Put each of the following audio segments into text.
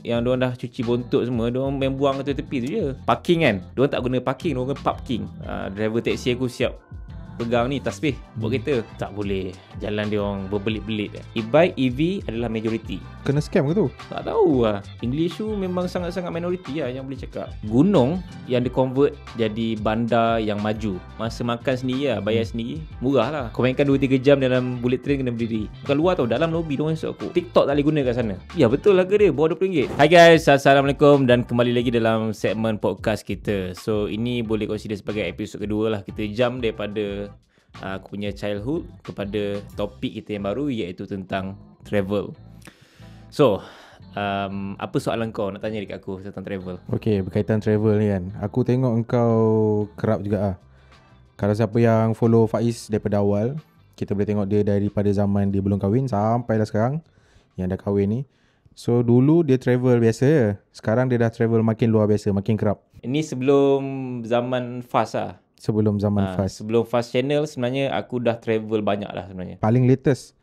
Yang diorang dah cuci bontot semua, diorang main buang ke tepi tu je. Parking kan, diorang tak guna parking, diorang guna parking. Driver taxi aku siap pegang ni tasbih buat kereta. Tak boleh, jalan dia orang berbelit-belit. E-bike, EV adalah majoriti. Kena scam ke tu? Tak tahu lah. English tu memang sangat-sangat minoriti lah yang boleh cakap. Gunung yang di-convert jadi bandar yang maju. Masa makan sendiri lah, bayar sendiri. Murah lah. Kau mainkan 2-3 jam dalam bullet train kena berdiri. Bukan luar tau, dalam lobby diorang esok aku. TikTok tak boleh guna kat sana. Ya betul harga dia, bawah RM20. Hai guys, Assalamualaikum dan kembali lagi dalam segmen podcast kita. So ini boleh consider sebagai episod kedua lah. Kita jump daripada aku punya childhood kepada topik kita yang baru, iaitu tentang travel. So, apa soalan kau nak tanya dekat aku tentang travel? Okay, berkaitan travel ni kan, aku tengok engkau kerap juga lah. Kalau siapa yang follow Faiz daripada awal, kita boleh tengok dia daripada zaman dia belum kahwin sampailah sekarang yang dah kahwin ni. So dulu dia travel biasa je, sekarang dia dah travel makin luar biasa, makin kerap. Ini sebelum zaman Fast lah. Sebelum zaman Fast. Sebelum Fast Channel sebenarnya aku dah travel banyak lah sebenarnya. Paling latest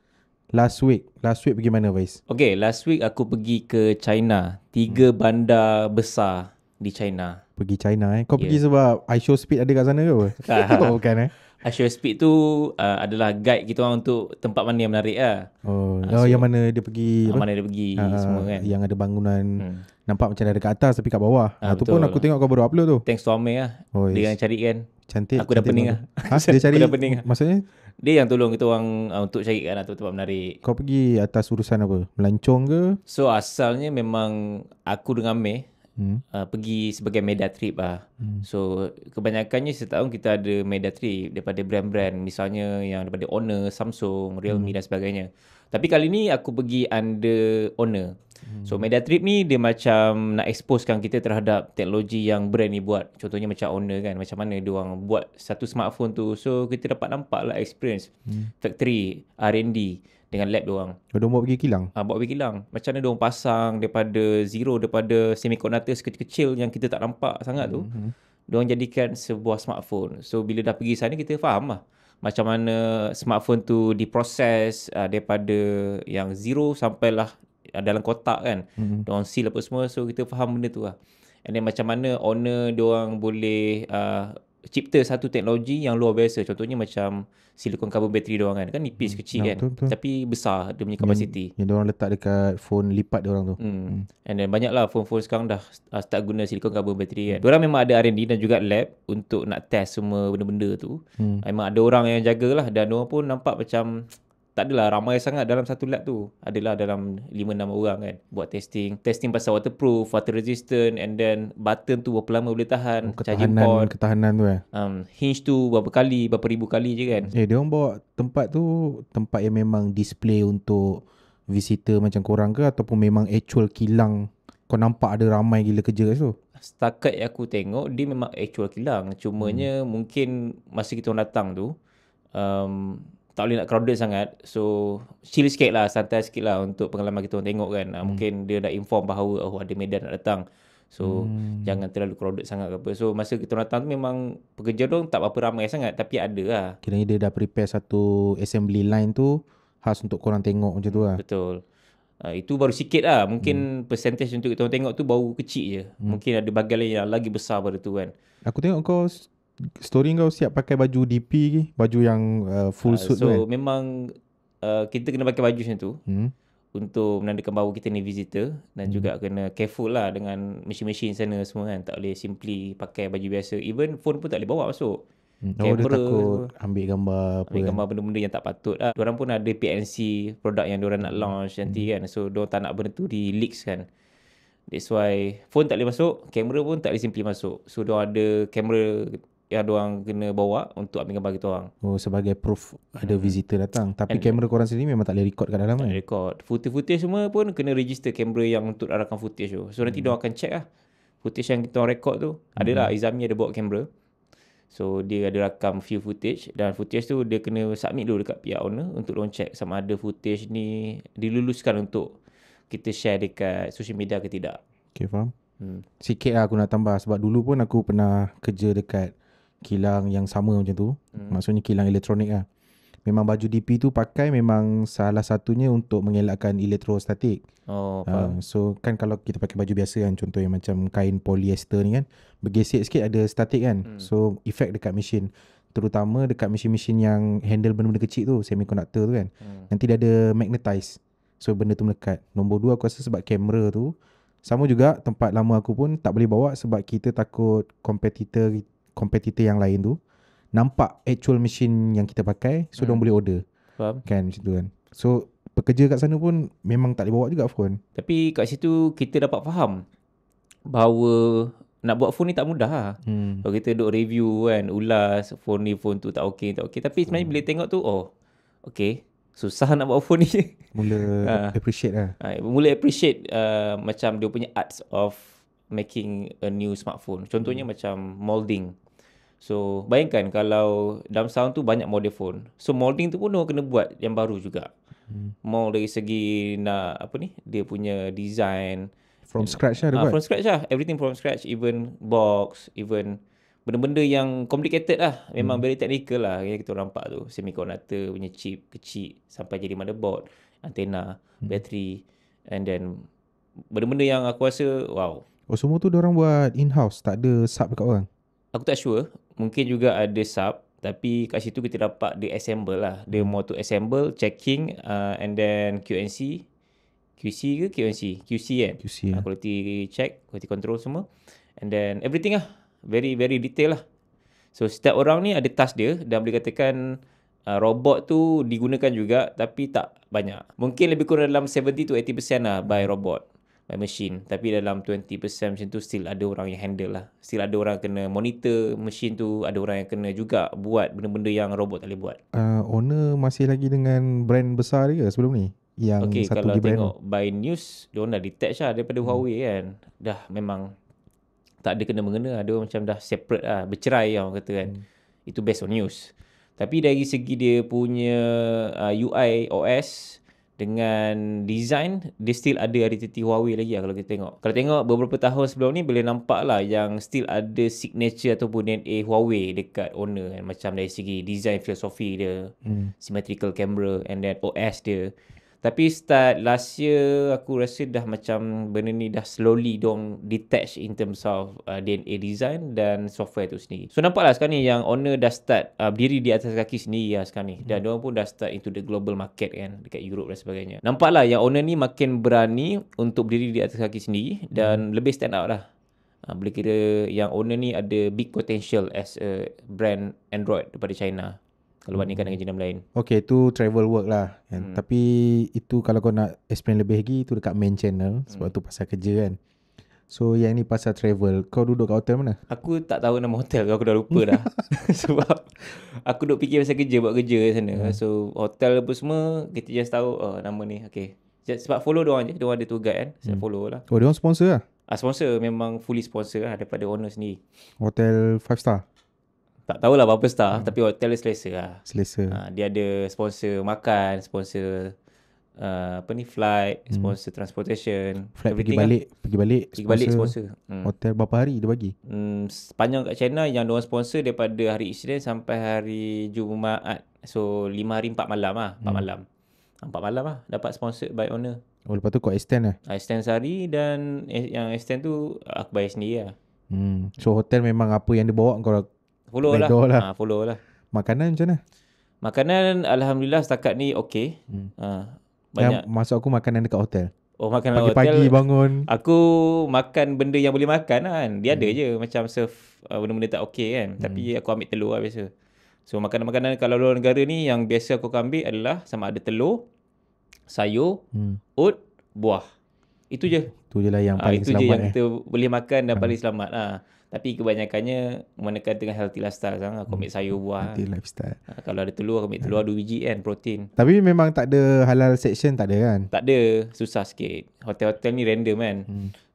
Last week pergi mana Faiz? Okay, last week aku pergi ke China. 3 bandar besar di China. Pergi China Kau pergi sebab iShowSpeed ada kat sana ke apa? Oh, bukan iShowSpeed tu adalah guide kita orang untuk tempat mana yang menarik lah. Yang mana dia pergi mana dia pergi semua kan. Yang ada bangunan nampak macam ada dekat atas tapi kat bawah. Tu pun aku tengok kau baru upload tu. Thanks to Amir lah. Dia yang cari kan. Cantik. Aku dah pening lah. Dia cari. Aku dah pening lah. Maksudnya? Dia yang tolong kita orang untuk carikan lah tempat menarik. Kau pergi atas urusan apa? Melancong ke? So asalnya memang aku dengan Amir pergi sebagai media trip lah. So kebanyakannya setahun kita ada media trip daripada brand-brand, misalnya yang daripada Honor, Samsung, Realme dan sebagainya. Tapi kali ni aku pergi under Honor. So media trip ni dia macam nak exposekan kita terhadap teknologi yang brand ni buat. Contohnya macam Honor kan, macam mana dia orang buat satu smartphone tu. So kita dapat nampak lah experience factory, R&D dengan lab diorang. Diorang bawa pergi kilang? Bawa pergi kilang. Macam mana diorang pasang daripada zero, daripada semiconductor sekecil-kecil yang kita tak nampak sangat tu. Diorang jadikan sebuah smartphone. So bila dah pergi sana kita faham lah macam mana smartphone tu diproses daripada yang zero sampailah dalam kotak kan. Diorang seal apa semua. So kita faham benda tu lah. And then macam mana Honor diorang boleh cipta satu teknologi yang luar biasa. Contohnya macam silicon carbon battery diorang kan nipis kecil kan, betul. Tapi besar dia punya kapasiti. Yang diorang letak dekat phone lipat diorang tu. And then banyak lah phone-phone sekarang dah start guna silicon carbon battery kan. Diorang memang ada R&D dan juga lab untuk nak test semua benda-benda tu. Memang ada orang yang jagalah, dan diorang pun nampak macam tak adalah ramai sangat dalam satu lab tu. Adalah dalam 5-6 orang kan buat testing pasal waterproof, water resistant, and then button tu berapa lama boleh tahan, charging port, ketahanan tu hinge tu berapa ribu kali je kan. dia orang bawa tempat tu tempat yang memang display untuk visitor macam korang ke, ataupun memang actual kilang kau nampak ada ramai gila kerja kat situ? Setakat yang aku tengok dia memang actual kilang. Cumanya mungkin masa kita orang datang tu tak boleh nak crowded sangat. So chill sikit lah, santai sikit lah untuk pengalaman kita orang tengok kan. Mungkin dia dah inform bahawa ada medan nak datang. So jangan terlalu crowded sangat ke apa. So masa kita orang datang tu memang pekerja tu tak berapa ramai sangat, tapi ada lah. Kiranya dia dah prepare satu assembly line tu khas untuk korang tengok macam tu lah. Betul. Itu baru sikit lah. Mungkin percentage untuk kita orang tengok tu baru kecil je. Mungkin ada bahagian lain yang lagi besar pada tu kan. Aku tengok kau story kau siap pakai baju DP ke, baju yang full suit tu kan. So memang kita kena pakai baju macam tu untuk menandakan bahawa kita ni visitor, dan juga kena careful lah dengan mesin-mesin sana semua kan. Tak boleh simply pakai baju biasa. Even phone pun tak boleh bawa masuk. Dia takut ambil gambar gambar benda-benda yang tak patut lah. Diorang pun ada PNC produk yang diorang nak launch nanti kan. So diorang tak nak benda tu di leaks kan. That's why phone tak boleh masuk, kamera pun tak boleh simply masuk. So diorang ada kamera yang diorang kena bawa untuk ambil gambar kita orang. Sebagai proof ada visitor datang. Tapi kamera korang sendiri memang tak boleh record kat dalam kan? Record. Footage semua pun kena register kamera yang untuk rakan footage tu. So nanti diorang akan check lah footage yang kita orang record tu. Adalah Izami ada bawa kamera. So dia ada rakam few footage, dan footage tu dia kena submit dulu dekat pihak owner untuk diorang check sama ada footage ni diluluskan untuk kita share dekat social media ke tidak. Okay, faham. Sikit lah aku nak tambah. Sebab dulu pun aku pernah kerja dekat kilang yang sama macam tu. Maksudnya kilang elektronik lah. memang baju DP tu pakai memang salah satunya untuk mengelakkan elektrostatik. Oh, faham. So kan kalau kita pakai baju biasa kan, contoh yang macam kain polyester ni kan, bergesek sikit ada statik kan. So efek dekat mesin, terutama dekat mesin-mesin yang handle benda-benda kecil tu, semiconductor tu kan, nanti dia ada magnetize. So benda tu melekat. Nombor 2 aku rasa sebab kamera tu. Sama juga tempat lama aku pun tak boleh bawa sebab kita takut kompetitor yang lain tu nampak actual mesin yang kita pakai, so diorang boleh order. Faham. Kan macam tu kan. So pekerja kat sana pun memang tak boleh bawa juga phone. Tapi kat situ kita dapat faham bahawa nak buat phone ni tak mudah lah. Kalau kita duk review kan, ulas phone ni, phone tu tak okey, tak okey. Tapi sebenarnya bila tengok tu, oh, okey, susah nak buat phone ni. Mula appreciate lah. Mula appreciate macam dia punya arts of making a new smartphone. Contohnya macam molding. So bayangkan kalau dalam sound tu banyak model phone. So molding tu pun dia kena buat yang baru juga. Mold dari segi nak apa ni, dia punya design From scratch lah dia buat. From scratch lah. Everything from scratch. Even box, even benda-benda yang complicated lah. Memang very technical lah yang kita nampak tu. Semiconductor punya chip kecil sampai jadi motherboard, antena, battery, and then benda-benda yang aku rasa wow. Oh, semua tu diorang buat in-house, tak ada sub dekat orang? Aku tak sure. Mungkin juga ada sub. Tapi kat situ kita dapat dia assemble lah. Dia more to assemble, checking, and then QNC. QC ke QNC? QC kan? QC ya. Quality check, quality control semua. And then everything lah. Very, very detail lah. So setiap orang ni ada task dia. Dan boleh katakan robot tu digunakan juga tapi tak banyak. Mungkin lebih kurang dalam 70 to 80% lah by robot, by machine. Tapi dalam 20% macam tu still ada orang yang handle lah. Still ada orang kena monitor machine tu. Ada orang yang kena juga buat benda-benda yang robot tak boleh buat. Owner masih lagi dengan brand besar dia sebelum ni? Yang Okay, satu kalau di brand tengok by news, diorang dah detach lah daripada Huawei kan. Dah memang tak ada kena-mengena. Dia macam dah separate lah, bercerai lah orang kata kan. Itu based on news. Tapi dari segi dia punya UI, OS dengan design, dia still ada identity Huawei lagi lah kalau kita tengok. Kalau tengok beberapa tahun sebelum ni, boleh nampak lah yang still ada signature ataupun DNA Huawei dekat owner kan. Macam dari segi design filosofi dia, symmetrical camera, and then OS dia. Tapi start last year, aku rasa dah macam benda ni dah slowly dong detach in terms of DNA design dan software tu sendiri. So nampaklah sekarang ni yang owner dah start berdiri di atas kaki sendiri lah sekarang ni. Dan diorang pun dah start into the global market kan, dekat Europe dan sebagainya. Nampaklah yang owner ni makin berani untuk berdiri di atas kaki sendiri dan lebih stand out lah. Boleh kira yang owner ni ada big potential as a brand Android daripada China, kalau bandingkan dengan jenis lain. Okay, tu travel work lah kan. Tapi itu kalau kau nak explain lebih lagi, tu dekat main channel. Sebab tu pasal kerja kan. So yang ni pasal travel. Kau duduk kat hotel mana? Aku tak tahu nama hotel, aku dah lupa dah. Sebab aku duk fikir pasal kerja, buat kerja kat sana. So hotel apa semua, kita just tahu nama ni. Okay, sebab follow diorang je. Diorang ada tour guide kan. Saya follow lah. Oh, dia orang sponsor lah? Sponsor, memang fully sponsor lah daripada owner sendiri. Hotel 5 star? Tak tahulah berapa star, tapi hotel dia selesa lah. Selesa. Dia ada sponsor makan, sponsor flight, sponsor transportation, Flight pergi balik sponsor. Hotel berapa hari dia bagi? Sepanjang kat China yang diorang sponsor daripada hari Isnin sampai hari Jumaat. So 5 hari 4 malam lah. 4 malam. 4 malam lah dapat sponsor by owner. Oh, lepas tu kau extend lah? Extend sehari dan yang extend tu aku bayar sendiri lah. So hotel memang apa yang dia bawa kau follow lah. Follow lah. Makanan macam mana? Makanan Alhamdulillah setakat ni okey. Yang Banyak. masuk aku makanan dekat hotel. Oh, makanan pagi-pagi hotel. Bangun. Aku makan benda yang boleh makan lah kan. Dia ada je macam serve benda-benda tak okey kan. Tapi aku ambil telur lah biasa. So makanan-makanan kalau luar negara ni yang biasa aku ambil adalah sama ada telur, sayur, oat, buah. Itu je. Itu je lah yang paling itu selamat. Itu je yang kita boleh makan dan paling selamat lah. Tapi kebanyakannya menekan dengan healthy lifestyle sekarang. Aku ambil sayur, buah. Healthy lifestyle. Kalau ada telur, aku ambil telur 2 biji kan, protein. Tapi memang tak ada halal section, tak ada kan? Tak ada, susah sikit. Hotel-hotel ni random kan.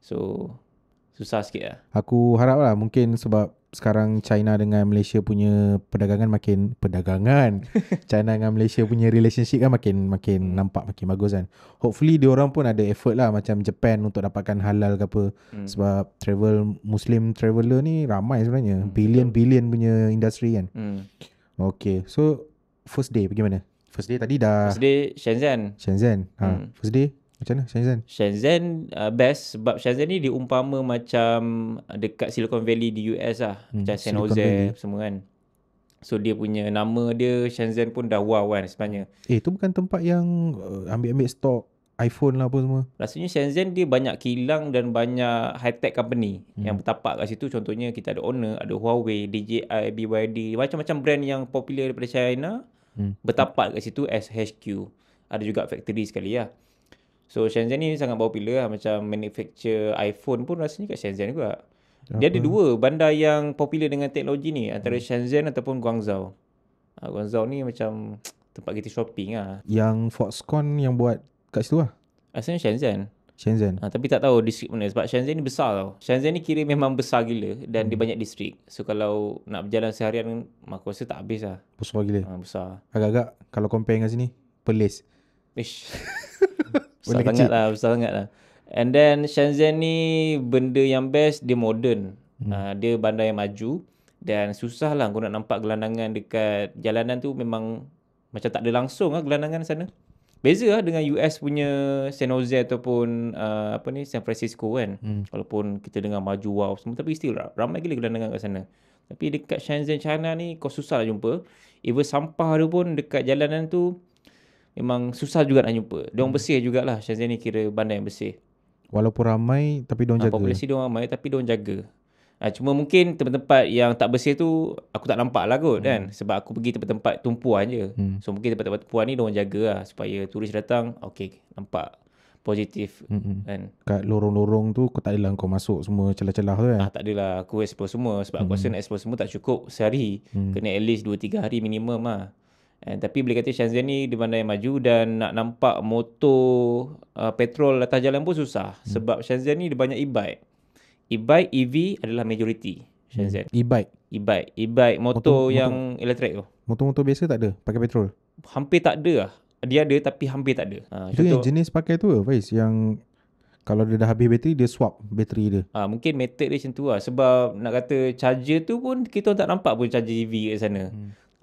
So susah sikit lah. Aku harap lah mungkin sebab sekarang China dengan Malaysia punya perdagangan China dengan Malaysia punya relationship kan makin nampak makin bagus kan. Hopefully diorang pun ada effort lah macam Japan untuk dapatkan halal ke apa. Sebab Muslim traveller ni ramai sebenarnya. Billion punya industri kan. Okay, so first day pergi mana? First day tadi dah First day Shenzhen. Shenzhen. First day macam mana Shenzhen? Shenzhen best sebab Shenzhen ni diumpama macam dekat Silicon Valley di US lah. Macam San Silicon Jose Valley. semua kan. So dia punya nama dia Shenzhen pun dah wow kan sebenarnya. Tu bukan tempat yang ambil-ambil stok iPhone lah apa semua. Rasanya Shenzhen dia banyak kilang dan banyak high-tech company yang bertapak kat situ. Contohnya kita ada Honor, ada Huawei, DJI, BYD. Macam-macam brand yang popular daripada China bertapak kat situ as HQ. Ada juga factory sekali lah. So Shenzhen ni sangat popular lah. Macam manufacture iPhone pun rasanya kat Shenzhen juga. Dia ada dua bandar yang popular dengan teknologi ni. Antara Shenzhen ataupun Guangzhou. Guangzhou ni macam tempat kita shopping lah. Yang Foxconn yang buat kat situ lah. Asalnya Shenzhen. Tapi tak tahu distrik mana. Sebab Shenzhen ni besar tau. Shenzhen ni kira memang besar gila. Dan dia banyak distrik. So kalau nak berjalan seharian, aku rasa tak habis lah. besar gila. Besar. Agak-agak kalau compare dengan sini, Perlis. Ish. Besar sangat lah. And then Shenzhen ni benda yang best, dia modern. Dia bandar yang maju. Dan susah lah kau nak nampak gelandangan dekat jalanan tu memang macam tak ada langsung lah gelandangan sana. Beza lah dengan US punya San Jose ataupun San Francisco kan. Walaupun kita dengar maju wow semua, tapi still ramai gila gelandangan kat sana. Tapi dekat Shenzhen China ni kau susah nak jumpa. Even sampah dia pun dekat jalanan tu memang susah juga nak jumpa. Diorang bersih jugalah. Shenzhen ni kira bandar yang bersih. Walaupun ramai tapi diorang jaga. Populasi diorang ramai tapi diorang jaga. Cuma mungkin tempat-tempat yang tak bersih tu aku tak nampak lah kot kan. Sebab aku pergi tempat-tempat tumpuan je. So mungkin tempat-tempat tumpuan ni diorang jaga lah supaya turis datang nampak positif kan. Kat lorong-lorong tu kau tak adalah kau masuk semua celah-celah tu kan. Tak adalah aku explore semua. Sebab aku rasa nak explore semua tak cukup sehari. Kena at least 2-3 hari minimum lah. Tapi boleh kata Shenzhen ni di bandar yang maju. Dan nak nampak motor petrol atas jalan pun susah. Sebab Shenzhen ni dia banyak e-bike. E-bike, EV adalah majoriti Shenzhen. E-bike motor yang elektrik tu. Motor-motor biasa tak ada pakai petrol? Hampir tak ada lah. Dia ada tapi hampir tak ada. Itu yang jenis pakai tu lah Faiz, yang kalau dia dah habis bateri dia swap bateri dia. Mungkin method dia macam tu lah. Sebab nak kata charger tu pun kita tak nampak pun charger EV kat sana.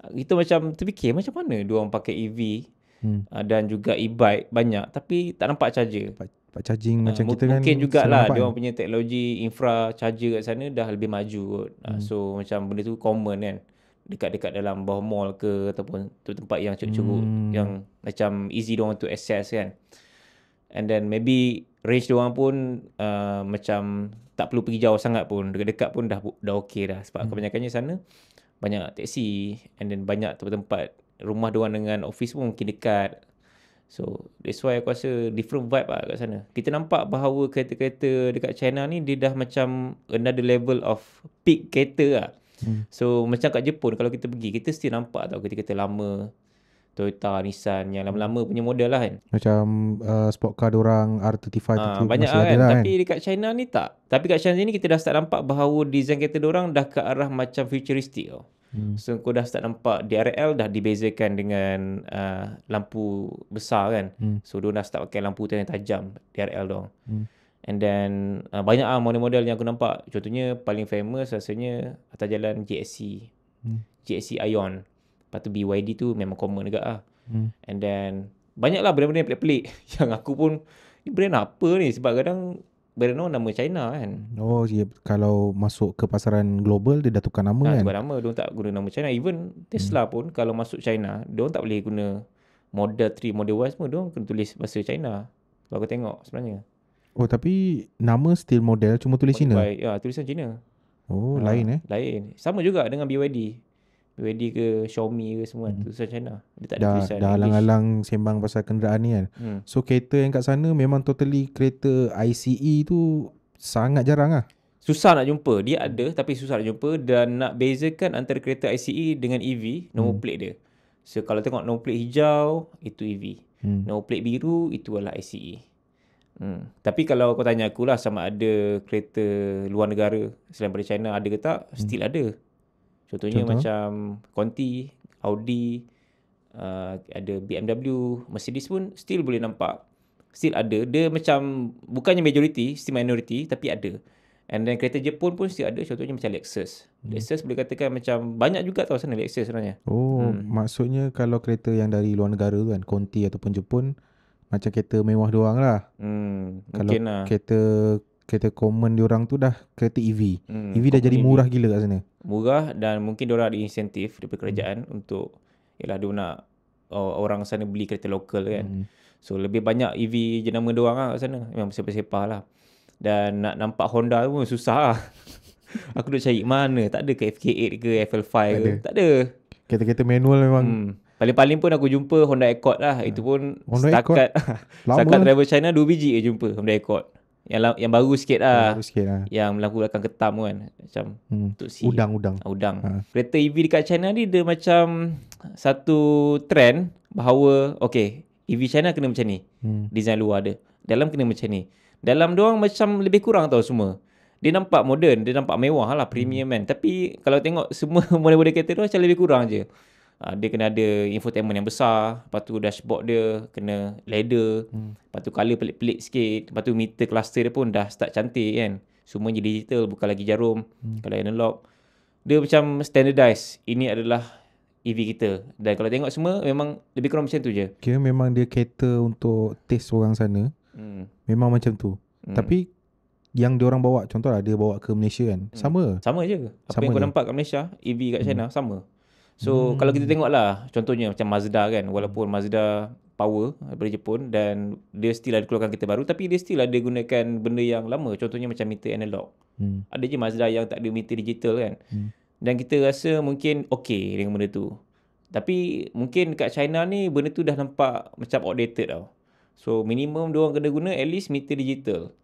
Kita macam terfikir macam mana diorang pakai EV dan juga e-bike banyak tapi tak nampak charger. Pak charging macam kita kan. Mungkin jugalah diorang punya teknologi infra charger kat sana dah lebih maju kot. So macam benda tu common kan. Dekat-dekat dalam bawah mall ke ataupun tempat yang curut-curut yang macam easy diorang to access kan. And then maybe range diorang pun macam tak perlu pergi jauh sangat pun. Dekat-dekat pun dah okey dah. Sebab kebanyakannya sana banyak taksi and then banyak tempat-tempat rumah diorang dengan office pun mungkin dekat. So that's why aku rasa different vibe lah kat sana. Kita nampak bahawa kereta-kereta dekat China ni dia dah macam another level of peak kereta lah. So macam kat Jepun kalau kita pergi, kita still nampak tau kereta-kereta lama, Toyota, Nissan yang lama-lama punya model lah kan. Macam sport car diorang R35 banyak masih lah ada kan. lah Tapi dekat China ni tak. Tapi kat Shenzhen ni kita dah start nampak bahawa design kereta diorang dah ke arah macam futuristic tau. So kau dah start nampak DRL dah dibezakan dengan lampu besar kan. So diorang dah start pakai lampu yang tajam DRL diorang. And then banyak lah model-model yang aku nampak. Contohnya paling famous rasanya atas jalan GSC. GSC Ion. Lepas tu BYD tu memang common juga lah. And then banyak lah brand-brand yang pelik-pelik. Yang aku pun, ni brand apa ni? Sebab kadang brand orang nama China kan. Oh ya, kalau masuk ke pasaran global dia dah tukar nama kan. Tukar nama, diorang tak guna nama China. Even Tesla pun kalau masuk China, diorang tak boleh guna Model 3, Model Y semua. Diorang kena tulis bahasa China. Kalau aku tengok sebenarnya. Oh tapi nama still model cuma tulis Cina? Ya, tulisan Cina. Oh lain Lain. Sama juga dengan BYD. BYD ke Xiaomi ke semua tulisan China. Dia tak ada tulisan dah alang-alang sembang pasal kenderaan ni kan. So kereta yang kat sana memang totally kereta ICE tu sangat jarang lah. Susah nak jumpa. Dia ada tapi susah nak jumpa. Dan nak bezakan antara kereta ICE dengan EV, nombor plate dia. So kalau tengok nombor plate hijau, itu EV. Nombor plate biru, itu adalah ICE. Tapi kalau kau tanya aku lah sama ada kereta luar negara selain daripada China ada ke tak, still ada. Contohnya macam Conti, Audi, ada BMW, Mercedes pun still boleh nampak. Still ada. Dia macam bukannya majority, still minority tapi ada. And then kereta Jepun pun still ada, contohnya macam Lexus. Lexus boleh katakan macam banyak juga tau sana Lexus sebenarnya. Maksudnya kalau kereta yang dari luar negara tu kan, Conti ataupun Jepun, macam kereta mewah diorang lah. Kalau Mungkin lah. kereta common diorang tu dah kereta EV. EV dah jadi murah gila kat sana. Murah, dan mungkin diorang ada insentif daripada kerajaan untuk, yalah dia nak orang sana beli kereta lokal kan. So lebih banyak EV jenama diorang lah kat sana. Memang sepah-sepah lah. Dan nak nampak Honda pun susah lah. Aku dah cari mana. Tak ada ke FK8 ke FL5 ke. Tak ada. Kereta-kereta manual memang. Paling-paling pun aku jumpa Honda Accord lah. Itu pun Honda setakat driver China 2 biji je jumpa Honda Accord. Yang baru sikit lah. Yang lampu belakang ketam kan. Macam untuk udang. Kereta EV dekat China ni dia macam satu trend bahawa EV China kena macam ni. Design luar dia. Dalam kena macam ni. Dalam diorang macam lebih kurang tau semua. Dia nampak modern, dia nampak mewah lah, premium kan. Tapi kalau tengok semua model-model kereta tu macam lebih kurang je. Dia kena ada infotainment yang besar. Lepas tu dashboard dia kena leather. Lepas tu colour pelik-pelik sikit. Lepas tu meter cluster dia pun dah start cantik kan. Semuanya digital, bukan lagi jarum. Kalau analog, dia macam standardized. Ini adalah EV kita. Dan kalau tengok semua memang lebih kurang macam tu je. Kira memang dia cater untuk taste orang sana. Memang macam tu. Tapi yang diorang bawa, contohlah dia bawa ke Malaysia kan, sama je. Apa yang kau nampak kat Malaysia, EV kat China sama. So kalau kita tengok lah, contohnya macam Mazda kan, walaupun Mazda power daripada Jepun dan dia still ada keluarkan kereta baru, tapi dia still ada gunakan benda yang lama. Contohnya macam meter analog. Ada je Mazda yang tak ada meter digital kan. Dan kita rasa mungkin okey dengan benda tu. Tapi mungkin kat China ni benda tu dah nampak macam outdated tau. So minimum diorang kena guna at least meter digital.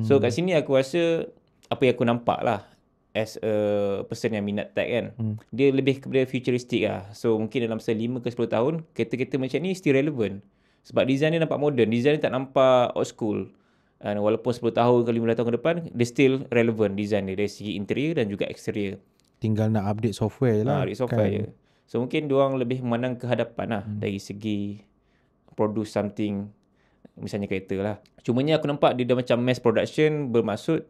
So kat sini aku rasa apa yang aku nampak lah as a person yang minat tech kan, dia lebih kepada futuristic lah. So mungkin dalam 5 ke 10 tahun kereta-kereta macam ni still relevant. Sebab design dia nampak modern, design dia tak nampak old school. And walaupun 10 tahun ke 15 tahun ke depan, dia still relevant design dia dari segi interior dan juga exterior. Tinggal nak update software lah. Update software je. So mungkin diorang lebih memandang ke hadapan lah dari segi produce something, misalnya kereta lah. Cumanya aku nampak dia dah macam mass production, bermaksud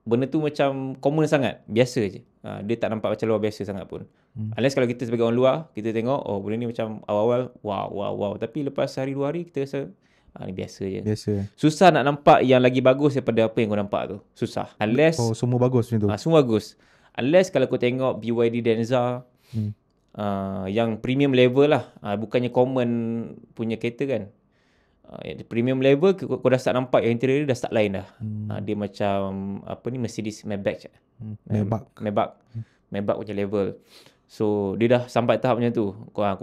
benda tu macam common sangat, biasa je. Dia tak nampak macam luar biasa sangat pun. Unless kalau kita sebagai orang luar, kita tengok benda ni macam awal-awal wow. Tapi lepas sehari 2 hari kita rasa ni biasa je. Susah nak nampak yang lagi bagus daripada apa yang kau nampak tu. Susah. Unless semua bagus macam tu. Semua bagus. Unless kalau kau tengok BYD Denza, yang premium level lah, bukannya common punya kereta kan. Premium level kau dah start nampak yang interior dia dah start lain dah. Dia macam Mercedes Maybach. Maybach punya level. So dia dah sampai tahap macam tu.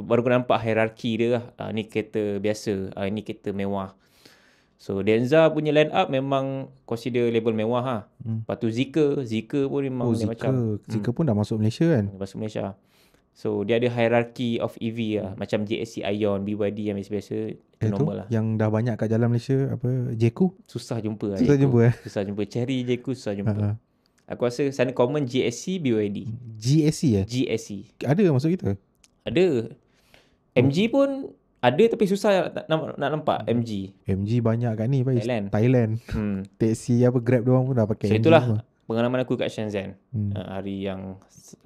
Baru kau nampak hierarki dia lah. Ni kereta biasa, ni kereta mewah. So Denza punya line up memang consider label mewah lah. Lepas tu Zeekr pun memang Zeekr pun dah masuk Malaysia kan? Masuk Malaysia. So dia ada hierarchy of EV lah. Macam JSC Ion, BYD yang biasa-biasa, itu normal lah. Yang dah banyak kat jalan Malaysia, Jeku? Susah jumpa lah. Susah jumpa. Cherry Jeku susah jumpa. Aku rasa sana common GSC, BYD. GSC GSC. Ada masuk kita? Ada. MG pun ada tapi susah nak nampak MG. MG banyak kat ni, Thailand. Taxi Grab doang pun dah pakai so MG. Itulah pengalaman aku kat Shenzhen.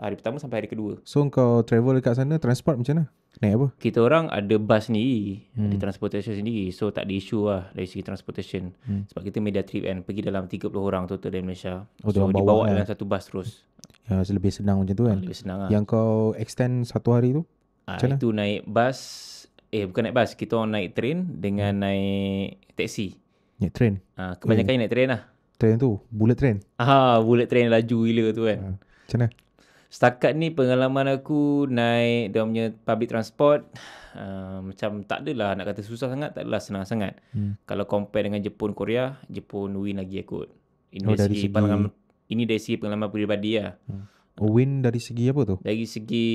Hari pertama sampai hari kedua. So kau travel dekat sana, transport macam mana? Naik apa? Kita orang ada bus sendiri, ada transportation sendiri. So tak ada isu lah dari segi transportation. Sebab kita media trip kan, pergi dalam 30 orang total dari Malaysia. So dibawa dalam satu bus terus. Ya, lebih senang macam tu kan? Lebih senang lah. Yang kau extend 1 hari tu? Itu naik bus. Bukan naik bus. Kita orang naik train dengan naik taxi. Naik train? Kebanyakan naik train lah. Train tu? Bullet train? Bullet train laju gila tu kan. Macam mana? Setakat ni pengalaman aku naik dia punya public transport, macam tak adalah nak kata susah sangat, tak adalah senang sangat. Kalau compare dengan Jepun, Korea, Jepun win lagi kot. Ini dari segi pengalaman peribadi lah. Win dari segi apa tu? Dari segi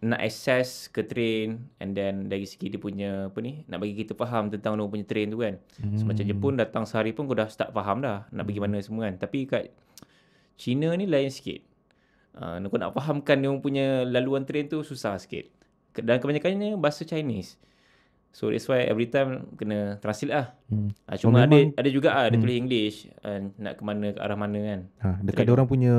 nak access ke train, and then dari segi dia punya nak bagi kita faham tentang dia punya train tu kan. So, macam Jepun datang sehari pun kau dah start faham dah nak pergi mana semua kan. Tapi kat China ni lain sikit. Kau nak fahamkan dia punya laluan train tu susah sikit. Dan kebanyakannya bahasa Chinese. So that's why every time kena translate lah. Oh, Cuma memang- ada juga dia tulis English, nak ke mana, ke arah mana kan. Dekat dia orang punya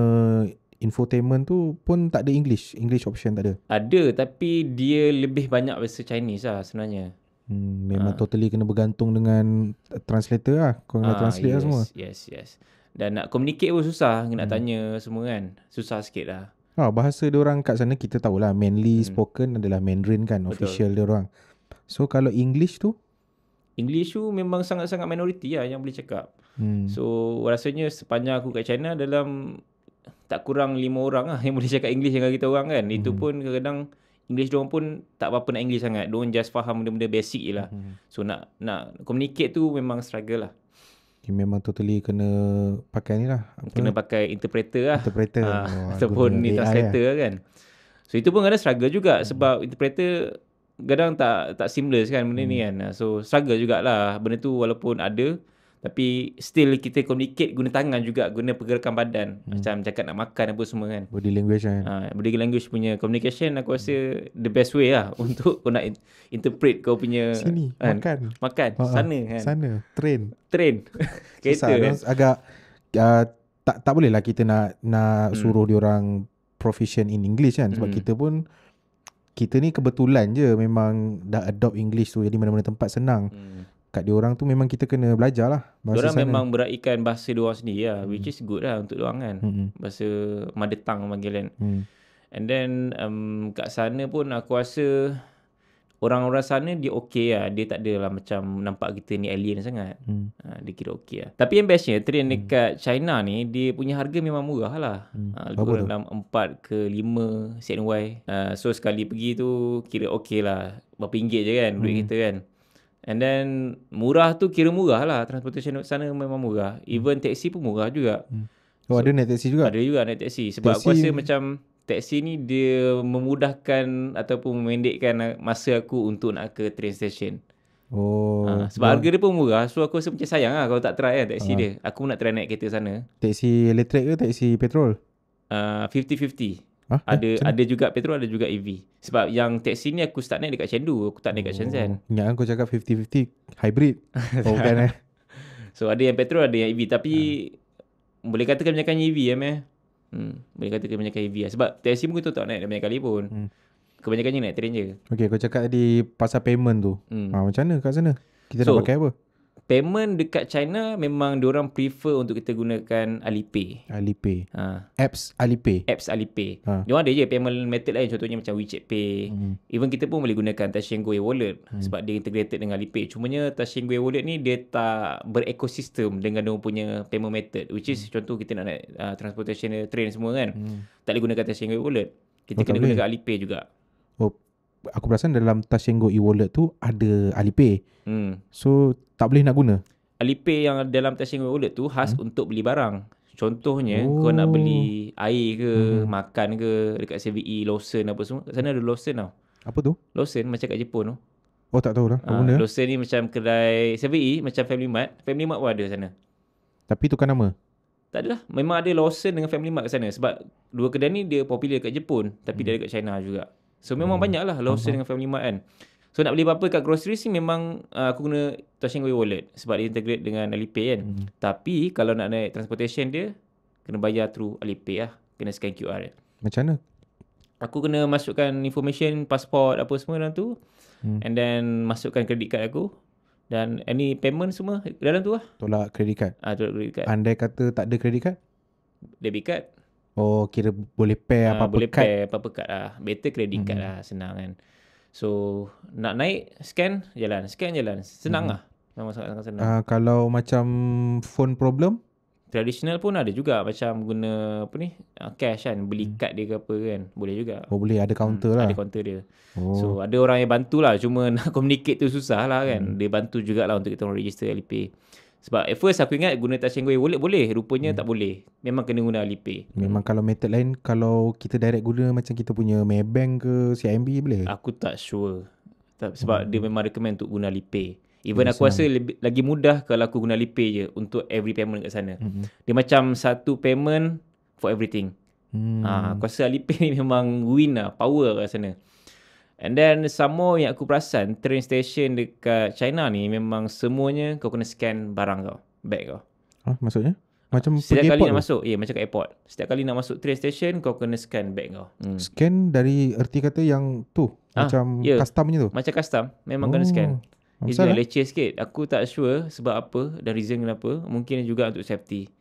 infotainment tu pun tak ada English option tak ada. Ada, tapi dia lebih banyak bahasa Chinese lah sebenarnya. Memang totally kena bergantung dengan translator lah. Kau kena translate lah semua. Yes. Dan nak communicate pun susah, nak tanya semua kan. Susah sikit lah. Bahasa dia orang kat sana kita tahulah mainly spoken adalah Mandarin kan, official dia orang. So kalau English tu memang sangat-sangat minoriti lah yang boleh cakap. So rasanya sepanjang aku kat China, dalam tak kurang 5 orang lah yang boleh cakap English dengan kita orang kan. Itu pun kadang-kadang English diorang pun tak apa-apa nak English sangat. Diorang just faham benda-benda basic je lah. So nak communicate tu memang struggle lah. memang totally kena pakai ni lah. Kena pakai interpreter lah. Interpreter. Ataupun ni translator lah kan. So itu pun kadang struggle juga sebab interpreter kadang tak seamless kan benda ni kan. So struggle jugalah benda tu, walaupun ada tapi still kita communicate guna tangan juga, guna pergerakan badan. Macam cakap nak makan apa semua kan. Body language kan. Body language punya communication aku rasa the best way lah untuk kau nak interpret kau punya Sini makan sana kan. Sana train Kereta kan. Agak tak boleh lah kita nak suruh diorang proficient in English kan. Sebab kita ni kebetulan je memang dah adopt English tu, jadi mana-mana tempat senang. Kat diorang tu memang kita kena belajar lah bahasa diorang sana. memang beraihkan bahasa diorang sendiri lah, which is good lah untuk diorang kan. Bahasa mother tongue panggil kan. And then kat sana pun aku rasa orang-orang sana dia okay lah. Dia tak adalah macam nampak kita ni alien sangat. Dia kira okay lah. Tapi yang bestnya train dekat China ni, dia punya harga memang murah lah. Lebih kurang dalam 4 ke 5 CNY. So sekali pergi tu kira okay lah. Berapa ringgit je kan duit kita kan. And then murah tu kira murah lah. Transportation sana memang murah. Even taxi pun murah juga. Ada naik taxi juga? Ada juga naik taxi. Sebab aku rasa macam taxi ni dia memudahkan ataupun memendekkan masa aku untuk nak ke train station. Sebab harga dia pun murah. So aku rasa macam sayang lah kalau tak try kan taxi dia. Aku pun nak try naik kereta sana. Taxi elektrik ke taxi petrol? 50-50. Ada juga petrol, ada juga EV. Sebab yang taxi ni aku start naik dekat Chengdu, aku tak naik kat Shenzhen. Ingat kau cakap 50-50 hybrid. Bukan So ada yang petrol, ada yang EV. Tapi boleh kata kebanyakan EV boleh kata kebanyakan EV lah. Sebab taxi pun kita tak naik banyak kali pun. Kebanyakannya naik train je. Okay, kau cakap tadi pasal payment tu. Macam mana kat sana? Kita nak pakai apa? Payment dekat China memang diorang prefer untuk kita gunakan Alipay. Apps Alipay. Diorang ada je payment method lain, contohnya macam WeChat Pay. Even kita pun boleh gunakan Touch 'n Go e-wallet sebab dia integrated dengan Alipay. Cumanya Touch 'n Go e-wallet ni dia tak berekosistem dengan diorang punya payment method, which is contoh kita nak naik transportation train semua kan. Tak boleh gunakan Touch 'n Go e-wallet. Kita kena gunakan Alipay juga. Aku perasan dalam Touch 'n Go e-wallet tu ada Alipay. So tak boleh nak guna. Alipay yang dalam Touch 'n Go e-wallet tu khas untuk beli barang. Contohnya kau nak beli air ke, makan ke dekat CVE, Lawson apa semua. Kat sana ada Lawson tau. Apa tu? Lawson macam kat Jepun tu. Oh tak tahu lah. Apa benda? Lawson ni macam kedai CVE, macam Family Mart. Family Mart pun ada sana. Tapi tukar nama? Tak adalah. Memang ada Lawson dengan Family Mart kat sana. Sebab dua kedai ni dia popular kat Jepun, tapi dia ada kat China juga. So memang banyak lah Lawson dengan Family Mart kan. So nak beli apa-apa kat groceries ni memang aku guna Touch 'n Go e-wallet sebab dia integrate dengan Alipay kan. Tapi kalau nak naik transportation dia kena bayar through Alipay lah. Kena scan QR. Macam mana? Aku kena masukkan information, pasport apa semua dalam tu. And then masukkan credit card aku. Dan any payment semua dalam tu lah. Tolak credit card? Tolak credit card. Andai kata tak ada credit card? Debit card. Oh, kira boleh pair apa-apa boleh card? Boleh pair apa-apa card lah. Better credit card lah. Senang kan. So nak naik scan jalan. Senang lah. Memang sangat-sangat senang. Kalau macam phone problem? Traditional pun ada juga. Macam guna apa ni, cash kan. Beli card dia ke apa kan. Boleh juga. Oh boleh, ada counter lah. Ada counter dia. So ada orang yang bantu lah. Cuma nak communicate tu susah lah kan. Dia bantu jugalah untuk kita register Alipay. Sebab at first aku ingat guna Touch 'n Go e-wallet boleh. Rupanya tak boleh. Memang kena guna Alipay. Memang kalau method lain, kalau kita direct guna macam kita punya Maybank ke CIMB boleh? Aku tak sure. Sebab dia memang recommend untuk guna Alipay. Even aku rasa lagi mudah kalau aku guna Alipay je untuk every payment kat sana. Dia macam satu payment for everything. Aku rasa Alipay ni memang win lah. Power kat sana. And then some more yang aku perasan, train station dekat China ni memang semuanya kau kena scan barang kau, bag kau. Maksudnya? Macam Setiap pergi kali airport nak tu? masuk, macam kat airport. Setiap kali nak masuk train station kau kena scan bag kau. Scan dari erti kata yang tu, macam custom punya tu? Macam custom, memang kena scan. Itu Masalah. yang leceh sikit. Aku tak sure sebab apa dan reason kenapa. Mungkin juga untuk safety.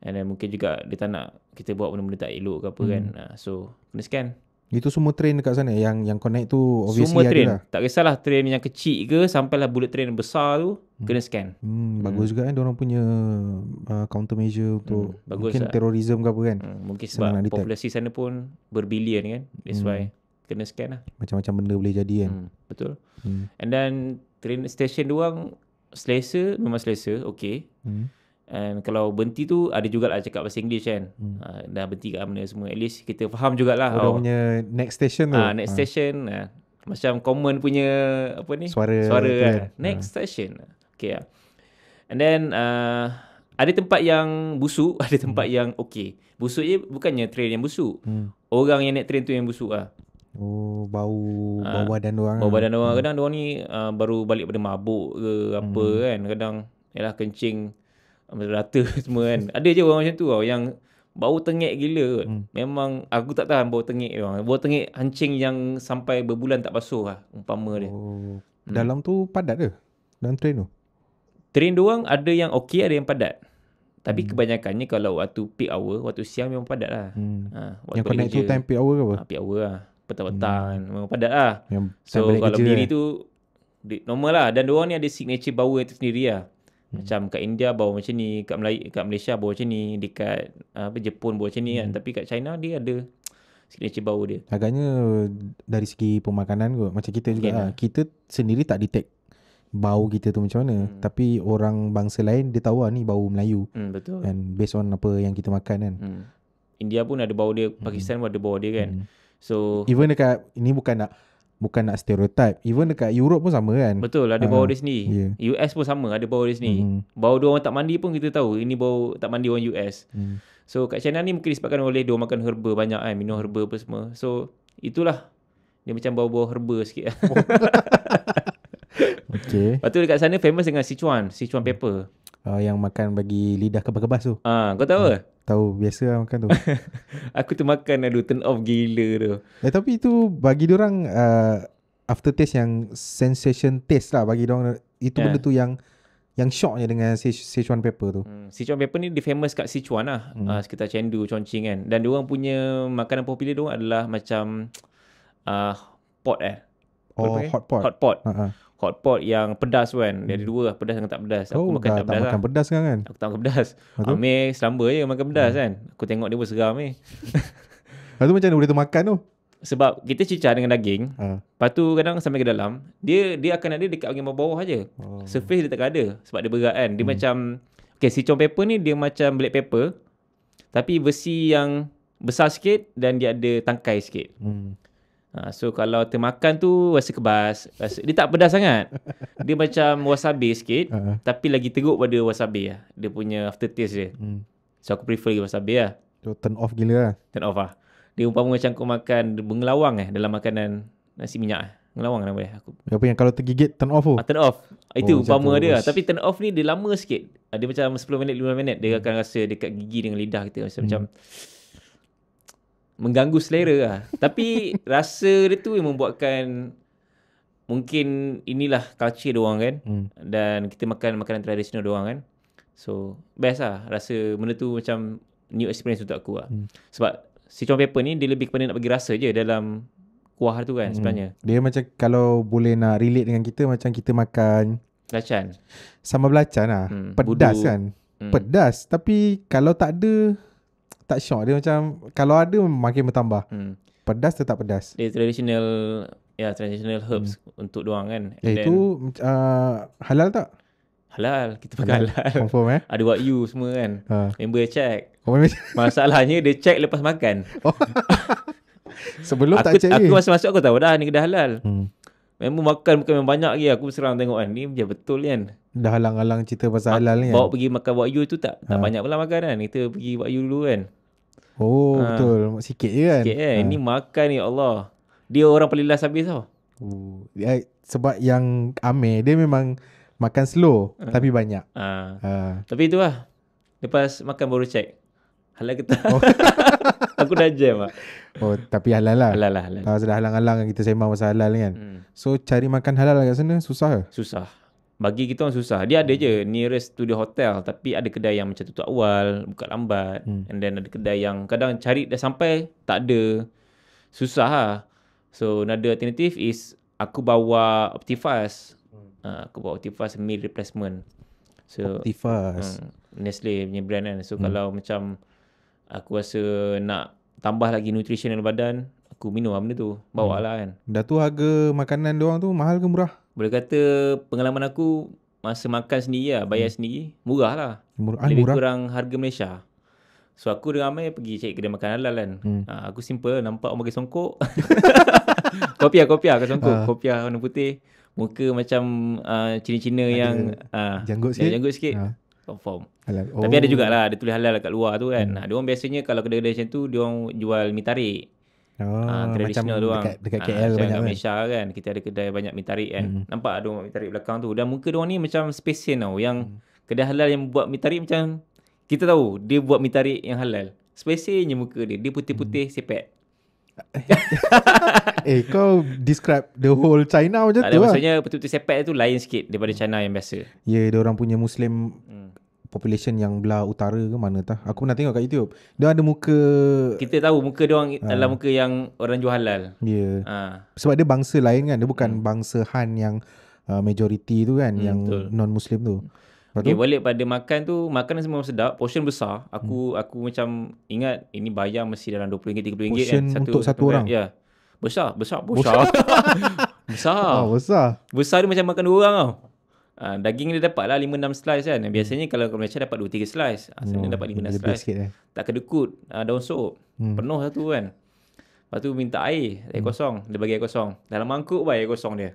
And then mungkin juga dia tak nak kita buat benda-benda tak elok ke apa kan. So kena scan. Itu semua train dekat sana yang connect tu obviously Semua ada train. lah. Tak kisahlah train yang kecil ke sampailah bullet train besar tu kena scan. Bagus juga kan diorang punya counter measure untuk bagus mungkin lah. terorisme ke apa kan. Mungkin Senang nak sebab detect. populasi sana pun berbilion kan. That's why kena scan lah. Macam-macam benda boleh jadi kan. Betul. And then train station diorang selesa, memang selesa, okay. And kalau berhenti tu ada jugalah cakap bahasa English kan. Dah berhenti kat mana semua. At least kita faham jugalah. Orang punya next station tu. Next station. Macam common punya apa ni? Suara kan. Next station. Okay lah. And then ada tempat yang busuk, ada tempat yang okay. Busuk je bukannya train yang busuk. Orang yang naik train tu yang busuk lah. Oh, bau badan diorang. Bau badan diorang. Kadang diorang ni baru balik pada mabuk ke apa kan. Kadang yalah kencing rata semua kan. Ada je orang macam tu tau yang bau tengik gila. Memang aku tak tahan bau tengik dia. Bau tengik hancing yang sampai berbulan tak basuh lah umpama dia. Dalam tu padat ke? Dalam train tu? Train diorang ada yang okey, ada yang padat. Tapi kebanyakannya kalau waktu peak hour, waktu siang memang padat lah. Yang connect tu time peak hour ke apa? Peak hour lah. Petang-petang kan. Memang padat lah. Yang So kalau berdiri kan? tu normal lah. Dan diorang ni ada signature bau yang tersendiri lah. Macam kat India bau macam ni, kat Malaysia bau macam ni, dekat Jepun bau macam ni kan. Tapi kat China dia ada signature bau dia. Agaknya dari segi pemakanan kot. Macam kita juga lah. Kita sendiri tak detect bau kita tu macam mana. Tapi orang bangsa lain dia tahu lah ni bau Melayu. Betul. And based on apa yang kita makan kan. India pun ada bau dia, Pakistan pun ada bau dia kan. So even dekat, ini bukan nak stereotype. Even dekat Europe pun sama kan. betul, ada bau dia sendiri. US pun sama, ada bau dia sendiri. Bau dia orang tak mandi pun kita tahu ini bau tak mandi orang US. So kat China ni mungkin disebabkan oleh dia makan herba banyak kan, minum herba apa semua. So itulah dia macam bau-bau herba sikit. Okay. Lepas tu dekat sana famous dengan Sichuan pepper. Yang makan bagi lidah kebas-kebas tu. Kau tahu ke? Tahu, biasa lah makan tu. Aku tu makan turn off gila tu. Tapi itu bagi diorang aftertaste yang sensation taste lah bagi diorang. Itu benda tu yang shocknya dengan Sichuan pepper tu. Sichuan pepper ni dia famous kat Sichuan lah. Sekitar Chengdu, Chongqing kan. Dan diorang punya makanan popular diorang adalah macam pot hot pot. Hot pot. Hot pot yang pedas kan. Dia ada dua lah, pedas dengan tak pedas. Aku makan tak pedas makan pedas kan? Aku tak makan pedas. Amir selamba je makan pedas kan. Aku tengok dia pun seram ni. Lepas tu macam mana boleh termakan tu? Sebab kita cicah dengan daging. Lepas tu kadang sampai ke dalam, dia akan ada dekat bahagian bawah je. Surface dia takkan ada sebab dia berat kan. Dia macam Sichuan pepper ni dia macam black pepper tapi versi yang besar sikit dan dia ada tangkai sikit. So kalau termakan tu rasa kebas, dia tak pedas sangat. Dia macam wasabi sikit tapi lagi teruk pada wasabi lah. Dia punya aftertaste dia. So aku prefer lagi wasabi lah. So turn off gila lah. Turn off lah. Dia umpama macam kau makan bengelawang dalam makanan nasi minyak. Bengelawang nama dia. Apa yang kalau tergigit turn off tu? Turn off. Itu umpama dia. bagus. Tapi turn off ni dia lama sikit. Dia macam 10 minit, 15 minit. Dia akan rasa dekat gigi dengan lidah kita. Macam mengganggu selera lah. Tapi rasa dia tu yang membuatkan mungkin inilah culture diorang kan. Dan kita makan makanan tradisional diorang kan. So best lah. Rasa benda tu macam new experience untuk aku lah. Sebab Sichuan pepper ni dia lebih kepada nak bagi rasa je dalam kuah tu kan sebenarnya. Dia macam kalau boleh nak relate dengan kita, macam kita makan Belacan. sambal belacan lah. Pedas budu. kan. Pedas. Tapi kalau tak ada, tak shock. Dia macam kalau ada makin bertambah. Pedas tetap pedas. Dia traditional herbs untuk diorang kan. Itu halal tak? Halal. Kita pakai halal. Confirm Ada wagyu semua kan. Member check. Masalahnya dia check lepas makan. Sebelum tak check aku masa masuk aku tahu dah ni kedai halal. Memang makan bukan memang banyak lagi. Aku serang tengok kan. Ni dia betul kan. Dah halang-halang cerita pasal halal ni bawa kan? pergi makan wagyu tu tak banyak pula makan kan. Kita pergi wagyu dulu kan. Oh betul. Sikit je kan? Sikit kan. Ini makan ya Allah. Dia orang paling last habis tau. Sebab yang Amir dia memang makan slow tapi banyak. Tapi tu lah, lepas makan baru check halal ke tak. Aku dah jam lah. Tapi halal lah. Halal lah, halal. Kalau sudah halang-halang kita sembang pasal halal kan. So cari makan halal kat sana susah ke? Susah. Bagi kita orang susah. Dia ada je nearest to the hotel, tapi ada kedai yang macam tutup awal, buka lambat. And then ada kedai yang kadang cari dah sampai tak ada. Susah lah. So another alternative is aku bawa Optifast. Aku bawa Optifast meal replacement. So Optifast. Nestle punya brand kan. So kalau macam aku rasa nak tambah lagi nutrition dalam badan, aku minum lah benda tu. Bawa lah kan. Dah tu harga makanan diorang tu mahal ke murah? Boleh kata pengalaman aku masa makan sendiri lah, bayar sendiri, murah lah. Lebih Murah? kurang harga Malaysia. So aku dengan Amir pergi cari kedai makan halal kan. Aku simple, nampak orang bagi songkok. Kopiah aku songkok. Kopiah warna putih. Muka macam Cina-Cina yang janggut sikit. Janggut sikit. Confirm. Halal. Tapi ada jugalah, ada tulis halal kat luar tu kan. Diorang biasanya kalau kedai-kedai macam tu, diorang jual mi tarik. Tradisional macam diorang. dekat KL banyak kat kan. Malaysia kan. Kita ada kedai banyak mi tarik kan. Nampak ada mi tarik belakang tu. Dan muka diorang ni macam spesial tau. Yang kedai halal yang buat mi tarik macam, kita tahu dia buat mi tarik yang halal. Spesialnya muka dia. Dia putih-putih sepet. Kau describe the whole China macam Tak tu ada, lah. maksudnya putih-putih sepet tu lain sikit daripada China yang biasa. Ya, dia orang punya Muslim population yang belah utara ke mana tah. Aku pernah tengok kat YouTube. Dia ada muka, Kita tahu muka diorang adalah muka yang orang jual halal. ya. Sebab dia bangsa lain kan. Dia bukan bangsa Han yang majority tu kan, yang betul. non-Muslim tu. Okay, balik pada makan tu, makanan semua sedap, portion besar. Aku macam ingat ini bayar mesti dalam RM20, RM30 Portion kan. untuk satu orang? Ya. Besar. Besar. Besar. Besar dia macam makan 2 orang tau. Daging dia dapat lah 5-6 slice kan. Biasanya kalau kat Malaysia dapat 2-3 slice. Sana dapat 5-6 slice. Sikit, Tak kedekut daun sup. Penuh satu kan. Lepas tu minta air kosong. Dia bagi air kosong. Dalam mangkuk air kosong dia.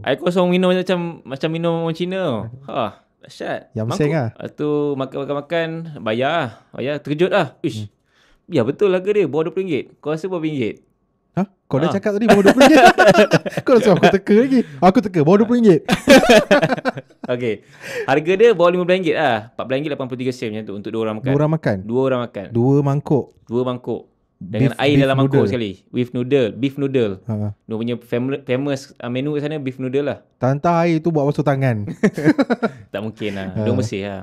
Air kosong minum macam minum orang Cina. Dahsyat. Yang meseng lah. Lepas tu makan. Bayar. Terkejut lah. Ish. Ya betul harga dia. Bawah RM20. Kau rasa berapa ringgit? Kau dah cakap tadi bawah RM20. Kau dah suruh aku teka lagi. Aku teka bawah RM20. Okay. Harga dia bawah RM15 lah. RM14.83 macam tu untuk 2 orang makan. 2 orang makan? 2 orang makan. 2 mangkuk? 2 mangkuk. Dengan air dalam mangkuk sekali. Beef noodle. Dia punya famous menu kat sana beef noodle lah. Tantah air tu buat basuh tangan. Tak mungkin lah. Dia bersih lah.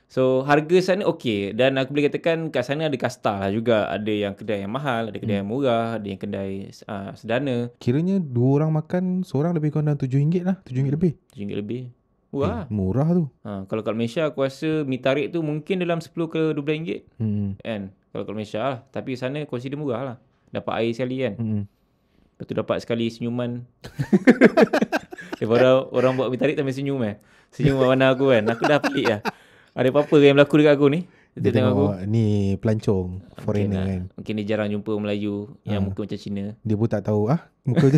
So harga sana okey. Dan aku boleh katakan kat sana ada kasta lah juga. Ada yang kedai yang mahal, ada kedai yang murah, ada yang kedai sederhana. Kiranya 2 orang makan, seorang lebih kurang dalam RM7 lah. RM7 lebih. RM7 lebih. Murah. Murah tu. Kalau kat Malaysia aku rasa mi tarik tu mungkin dalam RM10 ke RM12 kan. Kalau kat Malaysia lah. Tapi sana consider murah lah. Dapat air sekali kan. Lepas tu dapat sekali senyuman. Daripada orang buat mi tarik sampai senyum senyum warna aku kan. Aku dah pelik lah. Ada apa-apa yang berlaku dekat aku ni? Dia tengok aku, ni pelancong foreigner lah. kan. Mungkin dia jarang jumpa Melayu yang muka macam Cina. Dia pun tak tahu muka je.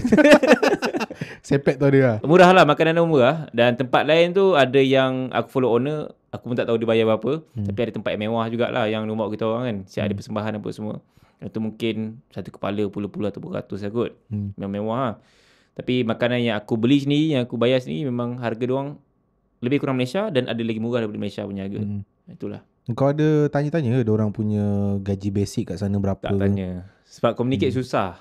Sepet tu ada lah. Murah lah, makanan murah. Dan tempat lain tu ada yang aku follow owner, aku pun tak tahu dia bayar berapa. Tapi ada tempat yang mewah jugalah yang rumah kita orang kan. Siap ada persembahan apa semua. Itu mungkin satu kepala puluh-puluh atau beratus lah kot. Memang mewah lah. Tapi makanan yang aku beli sendiri, yang aku bayar sendiri, memang harga doang lebih kurang Malaysia dan ada lagi murah daripada Malaysia punya harga. Itulah. Kau ada tanya-tanya ke orang punya gaji basic kat sana berapa? Tak tanya. Sebab communicate susah.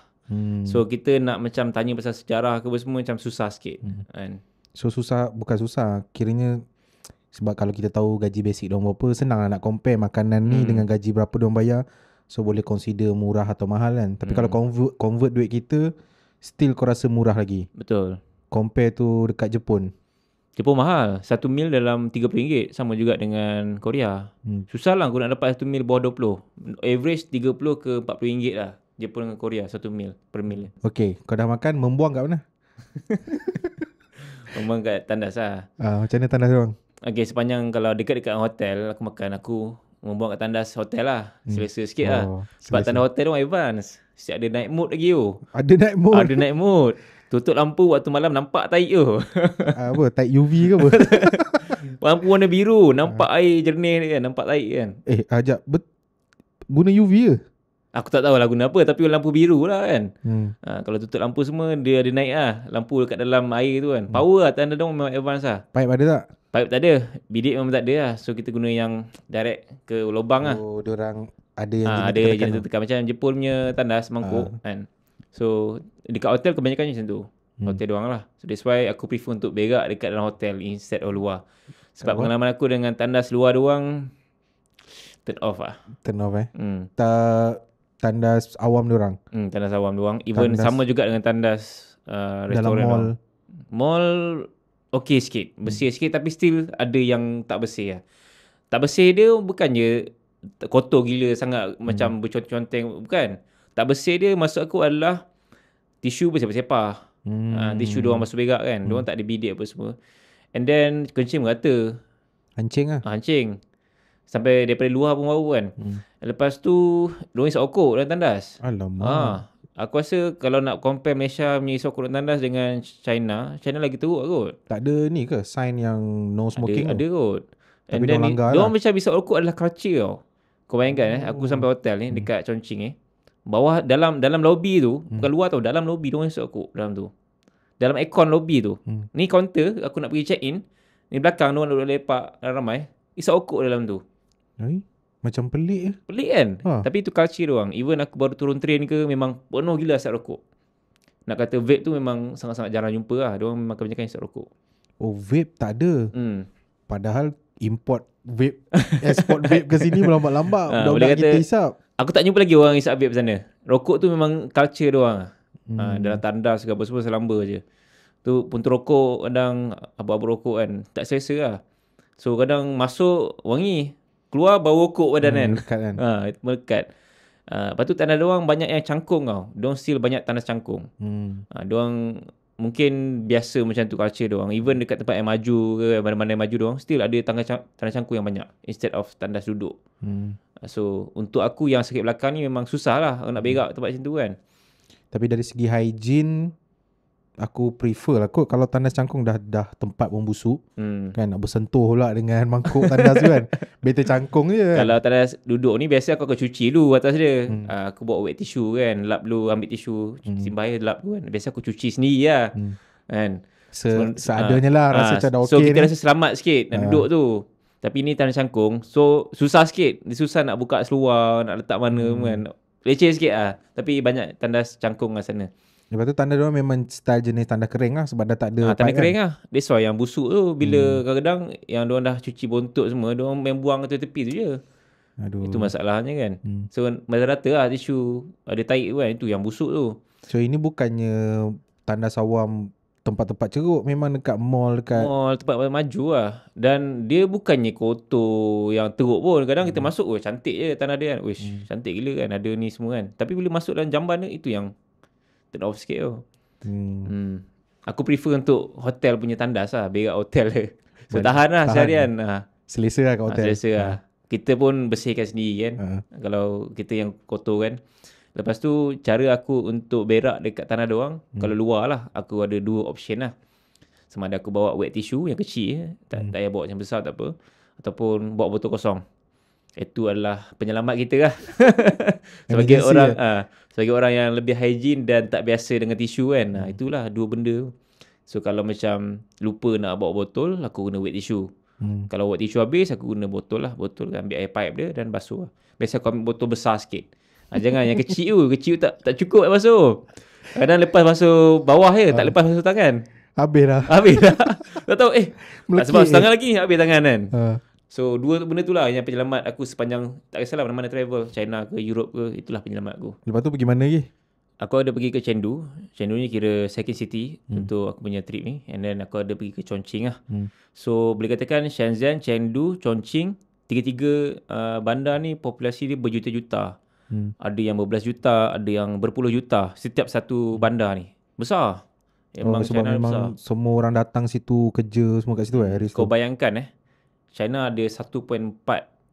So kita nak macam tanya pasal sejarah ke apa semua macam susah sikit. Kan? So susah, bukan susah. Kiranya sebab kalau kita tahu gaji basic diorang berapa, senang lah nak compare makanan ni dengan gaji berapa diorang bayar. So boleh consider murah atau mahal kan. Tapi kalau convert duit kita, still kau rasa murah lagi. Betul. Compare tu dekat Jepun. Jepun mahal. 1 mil dalam RM30. Sama juga dengan Korea. Susah lah aku nak dapat 1 mil bawah 20. Average 30 ke RM40 lah. Jepun dengan Korea 1 mil per mil. Okay, kau dah makan, membuang kat mana? Memang kat tandas lah. Macam mana tandas orang? Okay, sepanjang kalau dekat-dekat hotel aku makan, aku membuang kat tandas hotel lah. Selesa sikit lah. Sebab tandas hotel tu advance. Siap ada night mode lagi tu. Ada night mode? Ada night mode. Tutup lampu waktu malam nampak taik tu. Apa? Taik UV ke apa? Lampu warna biru. Nampak air jernih kan. Nampak taik kan. Ajak. Guna UV ke? Aku tak tahu lagu apa, tapi lampu biru lah kan. Kalau tutup lampu semua, dia ada naik lah. Lampu dekat dalam air tu kan. Power lah, tanda dong memang advance lah. Pipe ada tak? Pipe tak ada. Bidik memang tak ada lah. So kita guna yang direct ke lubang lah. Oh, diorang ada yang Ada jenis jenis tekan macam Jepun punya tandas mangkuk kan. So dekat hotel kebanyakan macam tu. Hotel doang lah. So that's why aku prefer untuk berak dekat dalam hotel instead of luar. Sebab pengalaman aku dengan tandas luar doang, turn off lah. Turn off tandas awam diorang. Tandas awam doang. Even sama juga dengan tandas Dalam restoran mall. doang. Mall okay sikit, bersih sikit, tapi still ada yang tak bersih lah. Tak bersih dia bukannya kotor gila sangat macam berconteng, bukan. Tak bersih dia maksud aku adalah tisu bersepah-sepah. Tisu diorang basuh berak kan. Diorang tak ada bidet apa semua. And then kencing merata. Hancing lah. Hancing. Sampai daripada luar pun bau kan. Lepas tu diorang isap okok dalam tandas. Alamak. Aku rasa kalau nak compare Malaysia punya isap okok dalam tandas dengan China lagi teruk kot. Tak ada ni ke sign yang no smoking Ada kot. Tapi And then diorang langgar diorang lah. macam isap okok adalah culture tau. Kau bayangkan aku sampai hotel ni dekat Chongqing bawah dalam lobby tu, bukan luar tau, dalam lobby diorang isap okok dalam tu. Dalam aircon lobby tu. Ni counter aku nak pergi check in. Ni belakang diorang duduk lepak ramai. Isap okok dalam tu. Macam pelik je. Pelik kan? Tapi itu culture doang. Even aku baru turun train ke, memang penuh gila asap rokok. Nak kata vape tu memang sangat-sangat jarang jumpa lah. Diorang memang kebanyakan asap rokok. Oh, vape tak ada. Padahal import vape, export vape ke sini melambat-lambat. Budak-budak kita hisap. Aku tak jumpa lagi orang hisap vape sana. Rokok tu memang culture doang. Dalam tandas ke apa semua selamba je. Tu pun rokok kadang abu-abu rokok kan. Tak selesa lah. So kadang masuk wangi. Keluar bau rokok badan kan. Melekat kan. Melekat. Lepas tu tandas diorang banyak yang cangkung tau. Diorang still banyak tandas cangkung. Diorang mungkin biasa macam tu culture diorang. Even dekat tempat yang maju ke, mana-mana yang maju diorang, still ada tandas cangkung yang banyak instead of tandas duduk. So untuk aku yang sakit belakang ni memang susah lah nak berak tempat macam tu kan. Tapi dari segi hygiene, aku prefer lah kot kalau tandas cangkung dah tempat pun busuk kan, nak bersentuh pula dengan mangkuk tandas tu kan. Better cangkung je kan. Kalau tandas duduk ni biasa aku akan cuci dulu atas dia. Aku bawa wet tissue kan, lap dulu, ambil tisu, simpan air lap dulu kan. Biasa aku cuci sendiri lah kan. Seadanya lah rasa macam dah so okey kita ni. rasa selamat sikit nak duduk tu. Tapi ni tandas cangkung, so susah sikit. Dia susah nak buka seluar, nak letak mana kan. Leceh sikit lah. Tapi banyak tandas cangkung kat sana. Lepas tu tandas diorang memang style jenis tandas kering lah, sebab dah tak ada tandas pipe kering kan. lah. That's why yang busuk tu, bila kadang-kadang yang diorang dah cuci bontot semua, diorang main buang ke tepi tu je. Aduh. Itu masalahnya kan. So rata-rata lah tisu ada tarik tu kan, itu yang busuk tu. So ini bukannya tandas awam tempat-tempat ceruk, memang dekat mall, dekat mall, tempat maju lah. Dan dia bukannya kotor yang teruk pun. Kadang kita masuk, cantik je tanah dia kan. Wish, cantik gila kan, ada ni semua kan. Tapi bila masuk dalam jamban tu, itu yang turn off sikit tu. Aku prefer untuk hotel punya tandas lah, berak hotel dia. So tahan lah seharian. Selesa lah kat hotel. Selesa lah. Kita pun bersihkan sendiri kan. Kalau kita yang kotor kan. Lepas tu cara aku untuk berak dekat tanah doang, kalau luar lah, aku ada dua option lah. Sama ada aku bawa wet tissue yang kecil, tak payah bawa yang besar tak apa, ataupun bawa botol kosong. Itu adalah penyelamat kita lah. sebagai orang sebagai orang yang lebih hygiene dan tak biasa dengan tisu kan. Itulah dua benda. So kalau macam lupa nak bawa botol, aku guna wet tissue. Kalau wet tissue habis, aku guna botol lah. Botol ambil air pipe dia dan basuh lah. Biasa aku ambil botol besar sikit. Jangan yang kecil tak cukup nak basuh. Kadang lepas basuh bawah je, tak lepas basuh tangan. Habis dah. Tak tahu tak sebab basuh tangan lagi, habis tangan kan. So dua benda tu lah yang penyelamat aku sepanjang, tak kisahlah mana-mana travel, China ke Europe ke, itulah penyelamat aku. Lepas tu pergi mana lagi? Aku ada pergi ke Chengdu. Chengdu ni kira second city untuk aku punya trip ni. And then aku ada pergi ke Chongqing lah. So boleh katakan Shenzhen, Chengdu, Chongqing, tiga-tiga bandar ni populasi dia berjuta-juta. Ada yang berbelas juta, ada yang berpuluh juta setiap satu bandar ni. Besar. Sebab China memang besar. Semua orang datang situ kerja semua kat situ Kau bayangkan China ada 1.4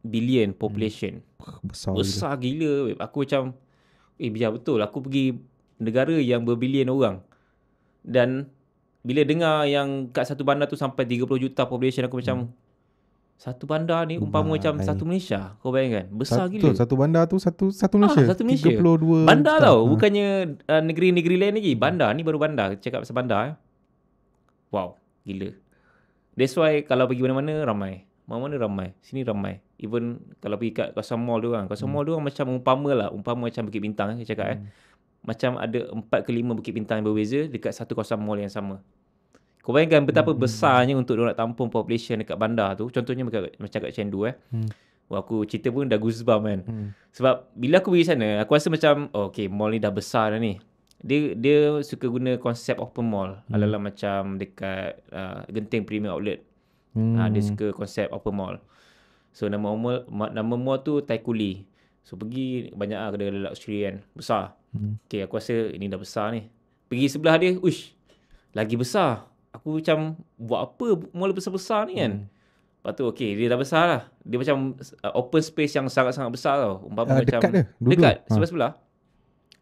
billion population. Besar gila. Aku macam biar betul aku pergi negara yang berbilion orang. Dan bila dengar yang kat satu bandar tu sampai 30 juta population, aku macam Satu bandar ni umpama macam Baik. satu Malaysia. Kau bayangkan. Besar gila. Satu bandar tu satu Malaysia. Satu Malaysia. 32 bandar juta. tau. Bukannya negeri-negeri lain lagi. Bandar. Ni baru bandar. Cakap pasal bandar. Wow. Gila. That's why kalau pergi mana-mana ramai. Mana-mana ramai. Sini ramai. Even kalau pergi kat kawasan mall tu kan. Kawasan mall tu kan macam umpama macam Bukit Bintang saya cakap Macam ada 4 ke 5 Bukit Bintang yang berbeza dekat satu kawasan mall yang sama. Kau bayangkan betapa besarnya untuk diorang nak tampung population dekat bandar tu. Contohnya macam kat Chengdu Wah, aku cerita pun dah goosebump kan. Sebab bila aku pergi sana, aku rasa macam okay, mall ni dah besar dah ni. Dia suka guna konsep open mall. Ala-ala macam dekat Genting Premier Outlet. Dia suka konsep open mall. So nama mall tu Taikuli. So pergi banyak kedai-kedai luxury kan. Besar. Okay, aku rasa ini dah besar ni. Pergi sebelah dia, uish, lagi besar. Aku macam, buat apa mall besar-besar ni kan? Lepas tu, okay, dia dah besar lah. Dia macam open space yang sangat-sangat besar tau. Umpama macam dekat dia? Dekat, sebelah-sebelah.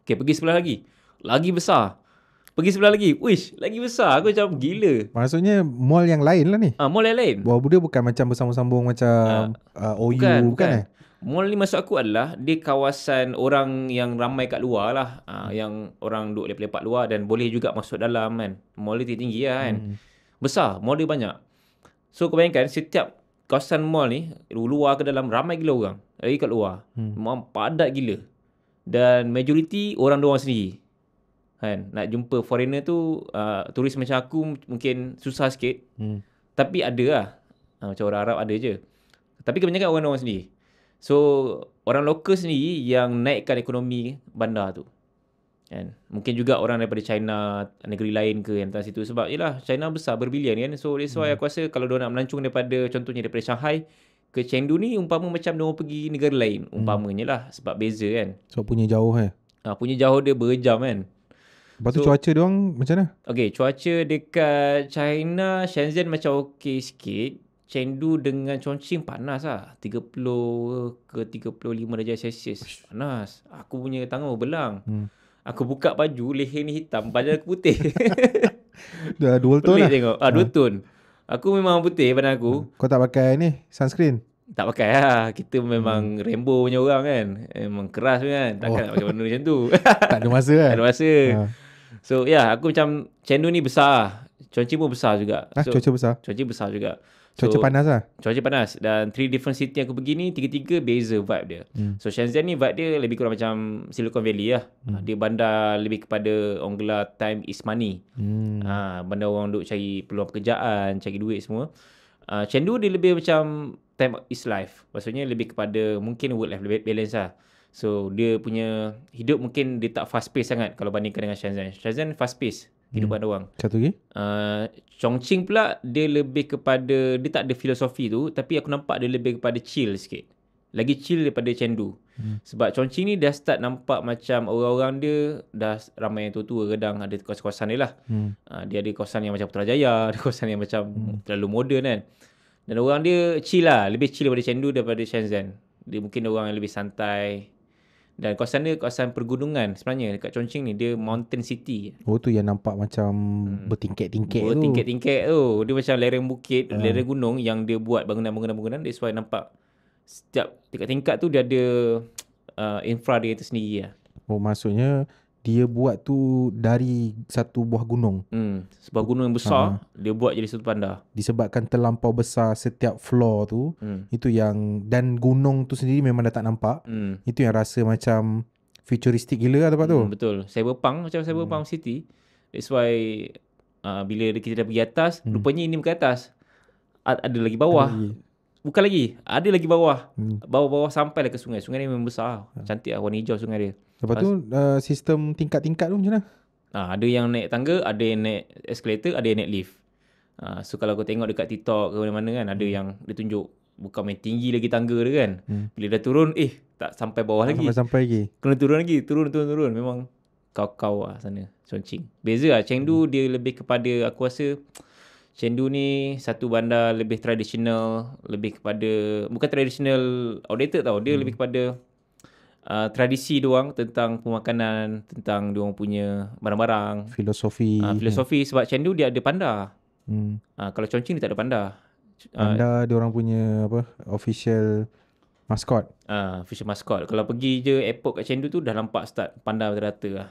Okay, pergi sebelah lagi. Lagi besar. Pergi sebelah lagi. Uish, lagi besar. Aku macam gila. Maksudnya mall yang lain lah ni. Mall yang lain. Wah, dia bukan macam bersambung-sambung macam OU bukan. Mall ni maksud aku adalah dia kawasan orang yang ramai kat luar lah. Yang orang duduk lepak-lepak luar dan boleh juga masuk dalam kan. Mall dia tinggi lah kan. Besar, mall dia banyak. So kau bayangkan setiap kawasan mall ni, luar ke dalam ramai gila orang. Lagi kat luar. Memang padat gila. Dan majoriti orang diorang sendiri. Kan? Nak jumpa foreigner tu, turis macam aku mungkin susah sikit. Tapi ada lah. Macam orang Arab ada je. Tapi kebanyakan orang sendiri. So, orang lokal sendiri yang naikkan ekonomi bandar tu. Kan? Mungkin juga orang daripada China, negeri lain ke yang atas situ. Sebab yelah, China besar, berbilion kan. So, that's why aku rasa kalau diorang nak melancong daripada, contohnya daripada Shanghai ke Chengdu ni, umpama macam diorang pergi negara lain. Umpamanya lah, sebab beza kan. Sebab punya jauh Punya jauh dia berjam kan. Lepas tu cuaca diorang macam mana? Okay, cuaca dekat China, Shenzhen macam okey sikit. Chengdu dengan Chongqing panas lah. 30 ke 35 darjah Celsius. Panas. Aku punya tangan berbelang. Aku buka baju, leher ni hitam, badan aku putih. Dah 2 ton Pelik lah. tengok. 2 ton. Aku memang putih badan aku. Kau tak pakai ni sunscreen? Tak pakai lah. Kita memang rainbow punya orang kan. Memang keras kan. Takkan nak pakai benda macam tu. Tak ada masa kan? Tak ada masa. So aku macam Chengdu ni besar. Chongqing pun besar juga. So, cuaca besar? Chongqing besar juga. Cuaca panas lah? Cuaca panas. Dan 3 different city yang aku pergi ni, 3 beza vibe dia. So Shenzhen ni vibe dia lebih kurang macam Silicon Valley lah. Dia bandar lebih kepada orang gelar time is money. Bandar orang duk cari peluang pekerjaan, cari duit semua. Chengdu dia lebih macam time is life. Maksudnya lebih kepada mungkin work-life balance lah. So dia punya hidup mungkin dia tak fast pace sangat kalau bandingkan dengan Shenzhen. Shenzhen fast pace kehidupan orang. Satu lagi? Chongqing pula dia lebih kepada, dia tak ada filosofi tu, tapi aku nampak dia lebih kepada chill sikit. Lagi chill daripada Chengdu. Sebab Chongqing ni dah start nampak macam orang-orang dia dah ramai yang tua-tua kadang ada kawasan-kawasan dia lah. Dia ada kawasan yang macam Putrajaya, ada kawasan yang macam terlalu moden kan. Dan orang dia chill lah, lebih chill daripada Chengdu daripada Shenzhen. Dia mungkin orang yang lebih santai. Dan kawasan dia kawasan pergunungan sebenarnya. Dekat Chongqing ni dia mountain city. Oh tu yang nampak macam bertingkat-tingkat tu. Bertingkat-tingkat tu. Dia macam lereng bukit, lereng gunung yang dia buat bangunan-bangunan. That's why nampak setiap tingkat-tingkat tu dia ada infra dia itu sendiri lah. Oh maksudnya dia buat tu dari satu buah gunung. Sebuah gunung yang besar, dia buat jadi satu bandar. Disebabkan terlampau besar setiap floor tu, itu yang, dan gunung tu sendiri memang dah tak nampak. Itu yang rasa macam futuristik gila lah tempat tu. Betul. Cyberpunk, macam Cyberpunk City. That's why bila kita dah pergi atas, rupanya ini ke atas. Ada lagi bawah. Bukan lagi. Ada lagi bawah. Bawah-bawah sampailah ke sungai. Sungai ni memang besar. Cantik lah warna hijau sungai dia. Lepas tu sistem tingkat-tingkat tu macam mana? Ada yang naik tangga, ada yang naik escalator, ada yang naik lift. So kalau kau tengok dekat TikTok ke mana-mana kan, ada yang dia tunjuk bukan main tinggi lagi tangga dia kan. Bila dah turun, tak sampai bawah lagi. Sampai lagi. Kena turun lagi. Turun. Memang kau lah sana. Chongqing. Beza lah. Chengdu dia lebih kepada, aku rasa Chengdu ni satu bandar lebih tradisional, lebih kepada, bukan tradisional outdated tau. Dia lebih kepada tradisi diorang tentang pemakanan, tentang diorang punya barang-barang. Filosofi. Filosofi sebab Chengdu dia ada pandar. Kalau Chongqing dia tak ada pandar. Panda dia orang punya apa official mascot. Official mascot. Kalau pergi je airport kat Chengdu tu dah nampak start panda berdata lah.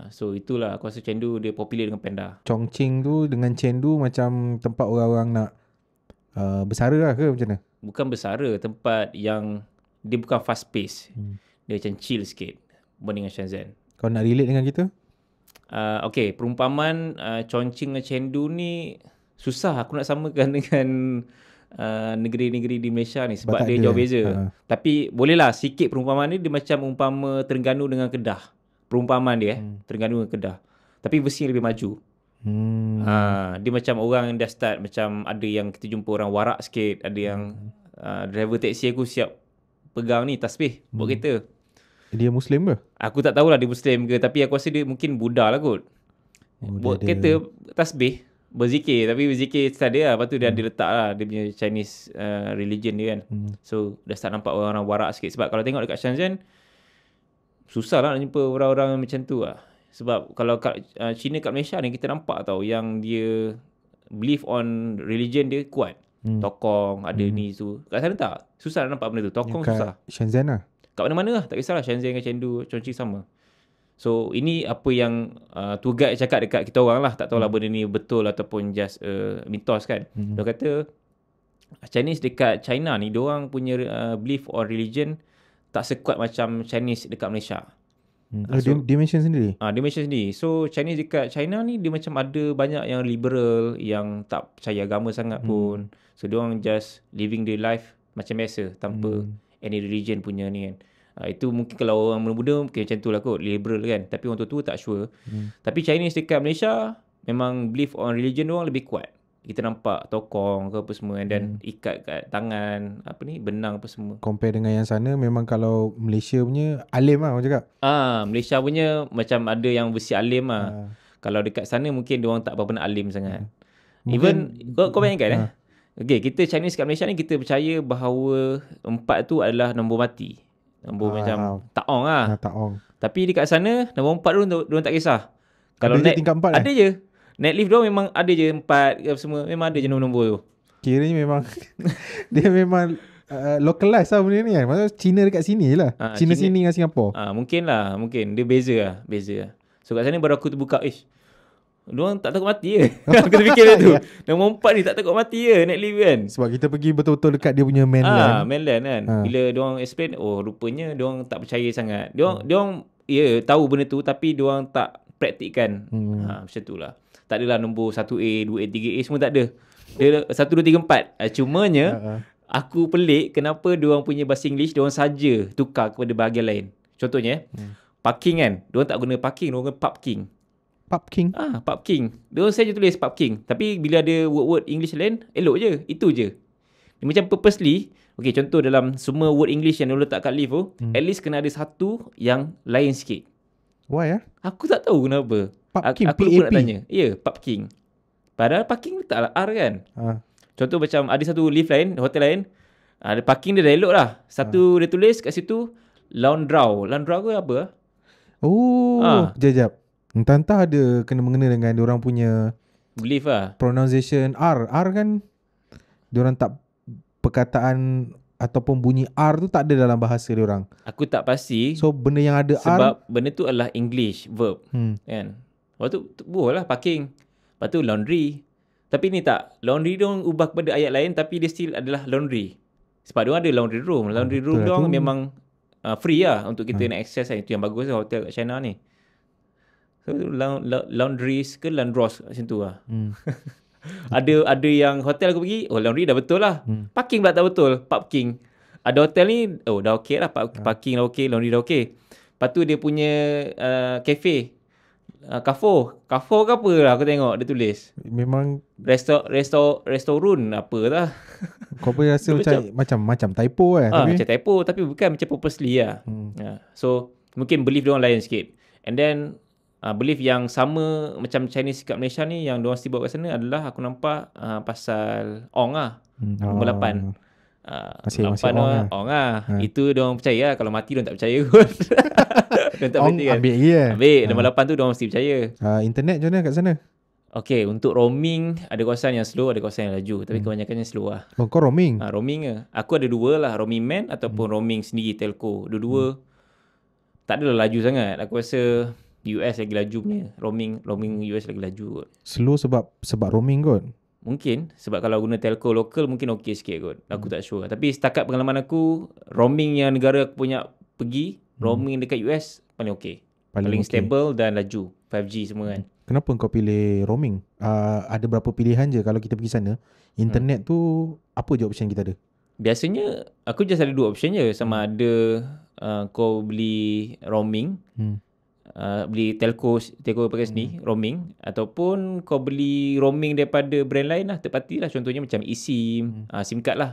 So itulah aku rasa Chengdu dia popular dengan panda. Chongqing tu dengan Chengdu macam tempat orang-orang nak bersara lah ke macam mana? Bukan bersara, tempat yang dia bukan fast pace. Dia macam chill sikit berbanding dengan Shenzhen. Kau nak relate dengan kita? Okay, perumpamaan Chongqing dan Chengdu ni susah aku nak samakan dengan negeri-negeri di Malaysia ni sebab dia jauh beza. Tapi bolehlah sikit perumpamaan ni dia macam umpama Terengganu dengan Kedah. Perumpamaan dia Terengganu dengan Kedah. Tapi versi yang lebih maju. Dia macam orang yang dah start macam ada yang kita jumpa orang warak sikit, ada yang driver taksi aku siap pegang ni tasbih buat kereta. Dia Muslim ke? Aku tak tahulah dia Muslim ke, tapi aku rasa dia mungkin Buddha lah kot. Buat kereta tasbih, berzikir, tapi berzikir start dia lah. Lepas tu dia ada letak lah dia punya Chinese religion dia kan. So dah start nampak orang-orang warak sikit. Sebab kalau tengok dekat Shenzhen, susah lah nak jumpa orang-orang macam tu lah. Sebab kalau kat China kat Malaysia ni kita nampak tau yang dia believe on religion dia kuat. Tokong, ada ni tu. Kat sana tak? Susah nak nampak benda tu. Tokong susah. Shenzhen lah. Kat mana-mana lah. Tak kisahlah. Shenzhen dengan Chengdu, Chongqing sama. So ini apa yang tour guide cakap dekat kita orang lah. Tak tahulah benda ni betul ataupun just mitos kan. Dia kata Chinese dekat China ni, diorang punya belief on religion tak sekuat macam Chinese dekat Malaysia. Dia mention sendiri? Dia mention sendiri. So Chinese dekat China ni dia macam ada banyak yang liberal, yang tak percaya agama sangat pun. So diorang just living their life macam biasa tanpa any religion punya ni kan. Itu mungkin kalau orang muda mungkin macam tu lah kot, liberal kan. Tapi orang tua tak sure. Tapi Chinese dekat Malaysia memang belief on religion diorang lebih kuat. Kita nampak tokong ke apa semua, and then ikat kat tangan apa ni, benang apa semua. Compare dengan yang sana, memang kalau Malaysia punya alim lah orang cakap. Malaysia punya macam ada yang versi alim lah. Kalau dekat sana mungkin diorang tak berapa nak alim sangat. Even kau bayangkan okay, kita Chinese kat Malaysia ni kita percaya bahawa 4 tu adalah nombor mati. Nombor macam taong lah. Taong. Tapi dekat sana nombor 4 tu diorang tak kisah. Kalau ada naik tingkat 4 ada je. Naik lift diorang memang ada je 4 ke semua. Memang ada je nombor tu. Kiranya memang dia memang localize lah benda ni kan. Maksudnya China dekat sini je lah. China sini dengan Singapura. Mungkin lah. Mungkin. Dia beza lah. So kat sana baru aku terbuka. Diorang tak takut mati ke? Aku terfikir tu. Nombor 4 ni tak takut mati ke naik lift kan? Sebab kita pergi betul-betul dekat dia punya mainland. Mainland kan. Bila diorang explain, rupanya diorang tak percaya sangat. Diorang tahu benda tu tapi diorang tak praktikkan. Macam tu lah. Tak adalah nombor 1A, 2A, 3A semua tak ada. Dia 1, 2, 3, 4. Cumanya aku pelik kenapa diorang punya bahasa English diorang saja tukar kepada bahagian lain. Contohnya parking kan. Diorang tak guna parking, diorang guna parking. Parking. Parking. Diorang saja tulis parking. Tapi bila ada word-word English lain, elok je. Itu je. Dia macam purposely. Okay, contoh dalam semua word English yang diorang letak kat lift tu, at least kena ada satu yang lain sikit. Why Aku tak tahu kenapa. Parking, aku lupa nak tanya. Parking. Padahal parking letaklah R kan. Contoh macam ada satu lift lain, hotel lain, ada parking dia dah elok lah. Satu dia tulis kat situ laundrau. Laundrau ke apa? Sekejap. Entah ada kena-mengena dengan diorang punya belief lah. Pronunciation R kan diorang tak, perkataan ataupun bunyi R tu tak ada dalam bahasa diorang. Aku tak pasti. So benda yang ada sebab benda tu adalah English verb kan. Lepas tu lah parking. Lepas tu laundry. Tapi ni tak. Laundry diorang ubah kepada ayat lain tapi dia still adalah laundry. Sebab diorang ada laundry room. Laundry room diorang memang free lah untuk kita nak access lah. Itu yang bagus lah hotel kat China ni. So laundries ke laundros macam tu lah. Ada yang hotel aku pergi, laundry dah betul lah. Parking pula tak betul. Parking. Ada hotel ni, dah okey lah. Parking dah okey, laundry dah okey. Lepas tu dia punya cafe. Kafo ke apa lah aku tengok dia tulis. Memang restoran apa lah. Kau pun rasa macam typo tapi macam typo tapi bukan macam purposely lah. So mungkin belief diorang lain sikit. And then belief yang sama macam Chinese kat Malaysia ni yang diorang mesti bawa kat sana adalah aku nampak pasal Ong lah. Nombor 8. Masih Ong lah. Itu diorang percaya lah. Kalau mati diorang tak percaya kot. Diorang tak Ong kan. ambil lagi Ambil. Nombor 8 tu diorang mesti percaya. Internet macam mana kat sana? Okay, untuk roaming ada kawasan yang slow, ada kawasan yang laju. Tapi kebanyakannya slow lah. Oh, kau roaming? Roaming ke. Aku ada dua lah, roaming man ataupun roaming sendiri telco. Dua-dua tak adalah laju sangat. Aku rasa US lagi laju punya. Roaming US lagi laju kot. Slow sebab roaming kot. Mungkin sebab kalau guna telco lokal mungkin okey sikit kot. Aku tak sure. Tapi setakat pengalaman aku, roaming yang negara aku punya pergi, roaming dekat US paling okey. Paling okey. stable dan laju. 5G semua kan. Kenapa kau pilih roaming? Ada berapa pilihan je kalau kita pergi sana. Internet tu apa je option kita ada? Biasanya aku just ada dua option je. Sama ada kau beli roaming, beli telco pakai sini, roaming, ataupun kau beli roaming daripada brand lain lah, third party lah. Contohnya macam eSIM, SIM card lah.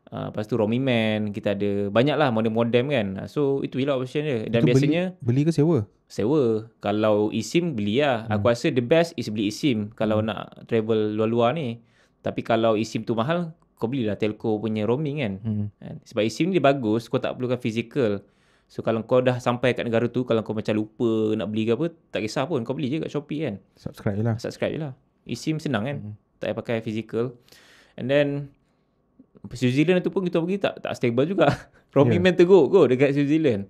Lepas tu roaming man, kita ada banyak lah modem kan. So itu je lah option dia. Dan Itu biasanya beli ke sewa? sewa. Kalau eSIM beli lah. Aku rasa the best is beli eSIM kalau nak travel luar-luar ni. Tapi kalau eSIM tu mahal, kau belilah telco punya roaming kan. Sebab eSIM ni dia bagus, kau tak perlukan physical. So kalau kau dah sampai kat negara tu, kalau kau macam lupa nak beli ke apa, tak kisah pun, kau beli je kat Shopee kan. Subscribe je lah. Subscribe je lah. eSIM senang kan. Tak payah pakai physical. And then New Zealand tu pun kita pergi tak stable juga. Roaming man teruk kot dekat New Zealand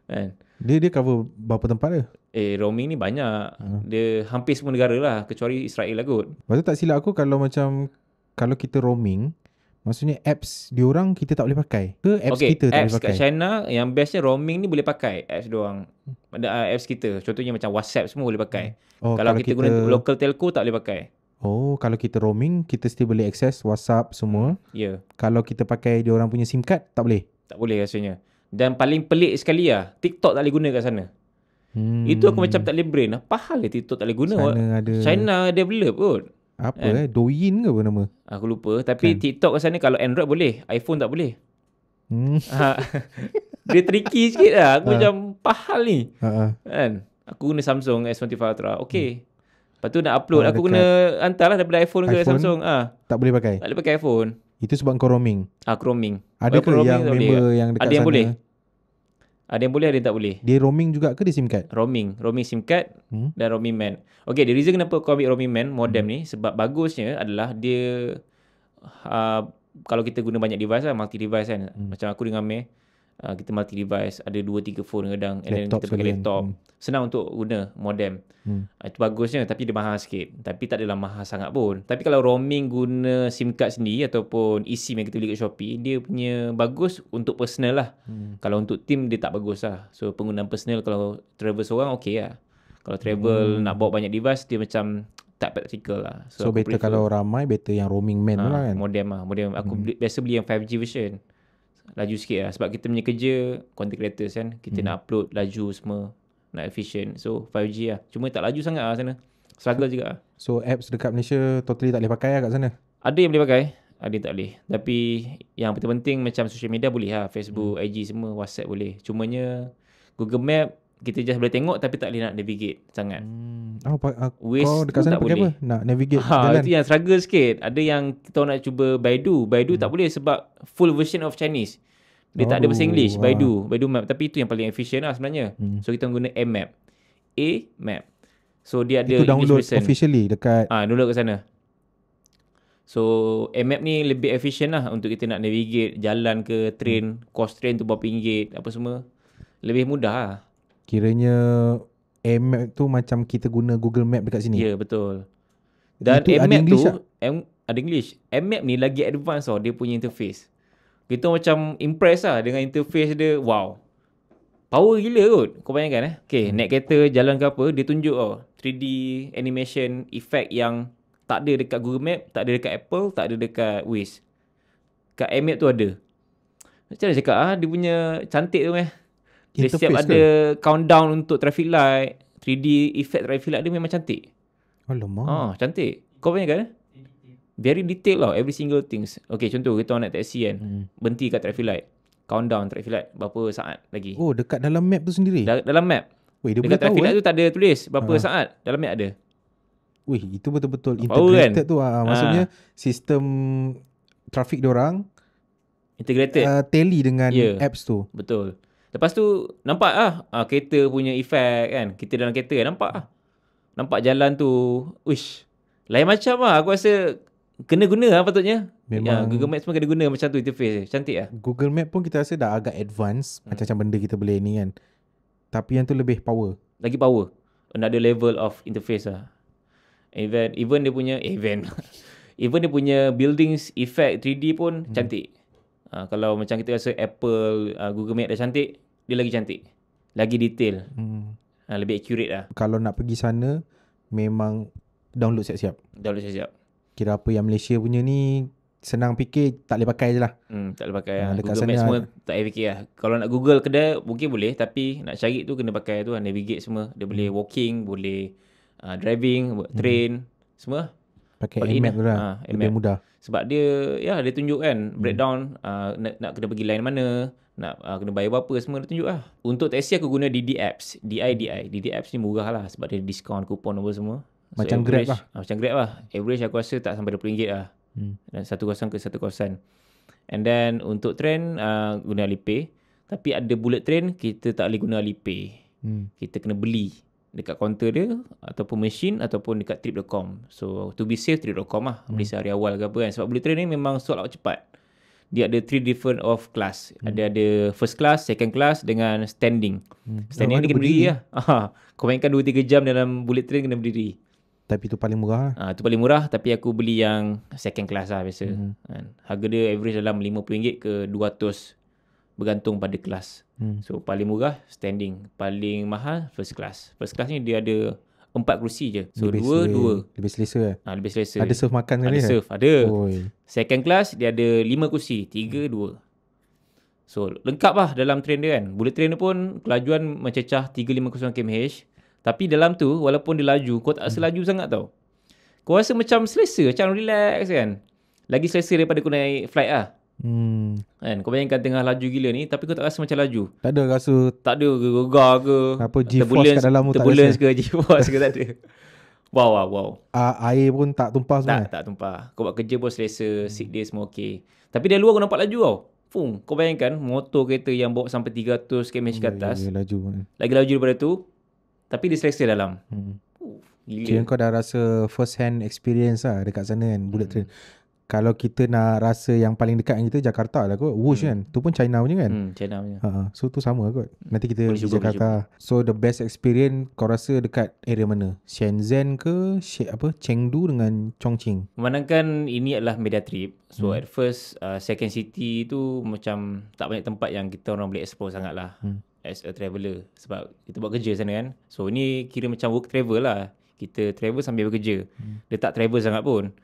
kan. Dia cover berapa tempat dia? Roaming ni banyak. Dia hampir semua negara lah, kecuali Israel lah kot. Lepas tu tak silap aku kalau kita roaming, maksudnya apps diorang kita tak boleh pakai ke apps kita tak boleh pakai? Apps kat China yang bestnya roaming ni boleh pakai apps diorang. Ada apps kita, contohnya macam WhatsApp semua boleh pakai. Kalau kita guna local telco tak boleh pakai. Kalau kita roaming, kita still boleh access WhatsApp semua. Ya. Kalau kita pakai diorang punya SIM card, tak boleh? Tak boleh rasanya. Dan paling pelik sekali lah, TikTok tak boleh guna kat sana. Itu aku macam tak boleh brain. Apa hal TikTok tak boleh guna? China develop kot. Apa Douyin ke apa nama? Aku lupa. Tapi TikTok kat sana kalau Android boleh, iPhone tak boleh. Dia tricky sikit lah. Aku macam apa hal ni? Kan? Aku guna Samsung S25 Ultra. Okay. Lepas tu nak upload, aku kena hantar lah daripada iPhone ke Samsung. Tak boleh pakai? Tak boleh pakai iPhone. Itu sebab kau roaming? Aku roaming. Ada ke yang member yang dekat sana? Ada yang boleh. Ada yang boleh, ada yang tak boleh. Dia roaming juga ke dia SIM card? Roaming SIM card dan roaming man. Okay, the reason kenapa kau ambil roaming man modem ni, sebab bagusnya adalah dia kalau kita guna banyak device lah, multi device kan. Macam aku dengan Amir, kita multi device, ada 2-3 phone kadang, and then kita pakai laptop. Senang untuk guna modem. Itu bagusnya, tapi dia mahal sikit. Tapi tak adalah mahal sangat pun. Tapi kalau roaming guna SIM card sendiri ataupun eSIM yang kita beli kat Shopee, dia punya bagus untuk personal lah. Kalau untuk team dia tak bagus lah. So penggunaan personal kalau travel seorang okay lah. Kalau travel nak bawa banyak device, dia macam tak practical lah. So better kalau ramai, better yang roaming man lah kan? Modem lah. Aku biasa beli yang 5G version. Laju sikit lah. Sebab kita punya kerja content creators kan. Kita nak upload laju semua. Nak efficient. So 5G lah. Cuma tak laju sangat lah sana. Struggle juga lah. So apps dekat Malaysia totally tak boleh pakai lah kat sana? Ada yang boleh pakai, ada yang tak boleh. Tapi yang penting macam social media boleh lah. Facebook, IG semua, WhatsApp boleh. Cumanya Google Map kita just boleh tengok tapi tak boleh nak navigate sangat. Kau dekat sana pakai apa? Nak navigate jalan? Itu yang struggle sikit. Ada yang kita nak cuba Baidu tak boleh sebab full version of Chinese. Dia tak ada bahasa English. Baidu Map. Tapi itu yang paling efficient lah sebenarnya. So kita guna A-Map. So dia ada itu download English version officially dekat download kat sana. So A-Map ni lebih efficient lah untuk kita nak navigate jalan ke train, cost train tu berapa ringgit, apa semua. Lebih mudah lah. Kiranya A-Map tu macam kita guna Google Map dekat sini? Ya, betul. Dan itu A-Map English tu ada English. A-Map ni lagi advance tau dia punya interface. Kita macam impress lah dengan interface dia. Wow, power gila kot. Kau bayangkan okay, naik kereta jalan ke apa, dia tunjuk 3D animation effect yang tak ada dekat Google Map, tak ada dekat Apple, tak ada dekat Waze. Kat A-Map tu ada. Macam mana cakap dia punya cantik tu Dia siap ada countdown untuk traffic light, 3D effect traffic light dia memang cantik. Alamak. Cantik. Kau bayangkan very detail lah, every single things. Okay, contoh kita orang naik taxi kan, berhenti kat traffic light, countdown traffic light berapa saat lagi. Dekat dalam map tu sendiri? Dalam map. Dia dekat traffic light tu tak ada tulis berapa saat, dalam map ada. Itu betul-betul integrated kan? Tu maksudnya sistem traffic diorang integrated, tally dengan apps tu. Betul. Lepas tu nampak kereta punya effect kan. Kita dalam kereta nampak nampak jalan tu. Uish, Lain macam lah. Aku rasa kena guna lah patutnya. Memang Google Maps pun kena guna macam tu interface dia. Cantik lah. Google Map pun kita rasa dah agak advance macam-macam benda kita boleh ni kan. Tapi yang tu lebih power. Lagi power. Another level of interface lah. Even dia punya even dia punya buildings effect 3D pun cantik. Kalau macam kita rasa Apple Google Map dah cantik, dia lagi cantik. Lagi detail. Lebih accurate lah. Kalau nak pergi sana memang download siap-siap. Download siap-siap. Kira apa yang Malaysia punya ni senang fikir, tak boleh pakai je lah. Tak boleh pakai lah. dekat Google sana Maps semua tak payah fikir lah. Kalau nak Google kedai mungkin boleh, tapi nak cari tu kena pakai tu lah, navigate semua. Dia boleh walking, boleh driving, train, semua. Pakai Plug in Nmap tu lah. Lebih Nmap. mudah. Sebab dia tunjuk kan breakdown, nak kena pergi line mana, nak kena bayar berapa, semua dia tunjuk lah. Untuk taxi aku guna DD Apps. DD Apps ni murah lah sebab dia diskaun, kupon apa semua. Macam Grab lah. Macam Grab lah. Average aku rasa tak sampai RM20 lah. Dan satu kawasan ke satu kawasan. And then untuk train guna Alipay. Tapi ada bullet train kita tak boleh guna Alipay. Kita kena beli dekat kaunter dia ataupun machine ataupun dekat trip.com. So to be safe trip.com lah. Beli sehari awal ke apa kan. Sebab bullet train ni memang sold out cepat. Dia ada 3 different of class. Ada first class, second class dengan standing. Standing dia kena berdiri lah. Kau mainkan 2-3 jam dalam bullet train kena berdiri. Tapi tu paling murah lah. Itu paling murah, tapi aku beli yang second class lah biasa. Harga dia average dalam RM50 ke 200 bergantung pada kelas. So paling murah standing, paling mahal first class. First class ni dia ada 4 kerusi je. So dua. Lebih selesa Lebih selesa. Ada serve makan sekali. Ada serve, ada. Oi. Second class dia ada 5 kerusi, 3, 2. So lengkap lah dalam train dia kan. Bullet train dia pun kelajuan mencecah 350 km/h. Tapi dalam tu walaupun dia laju, kau tak rasa laju sangat tau. Kau rasa macam selesa, macam relax kan. Lagi selesa daripada kau naik flight lah. Kan, kau bayangkan tengah laju gila ni tapi kau tak rasa macam laju. Tak ada rasa. Tak ada gegar ke, apa G-force kat dalam tu tak rasa. Turbulence ke, G-force ke tak ada. Wow. Air pun tak tumpah semua. Tak tumpah. Kau buat kerja pun selesa, seat dia semua okey. Tapi dari luar kau nampak laju tau. Kau bayangkan motor kereta yang bawa sampai 300 km ke atas. Laju. Lagi laju daripada tu. Tapi dia selesa dalam. Gila. Kira kau dah rasa first hand experience lah dekat sana kan, bullet train. Kalau kita nak rasa yang paling dekat dengan kita, Jakarta lah kot. Wush kan. Tu pun China punya kan. China punya. So tu sama kot. Nanti kita Boleh pergi cuba, Jakarta. So the best experience kau rasa dekat area mana? Shenzhen ke Chengdu dengan Chongqing? Memandangkan ini adalah media trip. So at first second city tu macam tak banyak tempat yang kita orang boleh explore sangat lah. As a traveller. Sebab kita buat kerja sana kan. So ni kira macam work travel lah. Kita travel sambil bekerja. Dia tak travel sangat pun.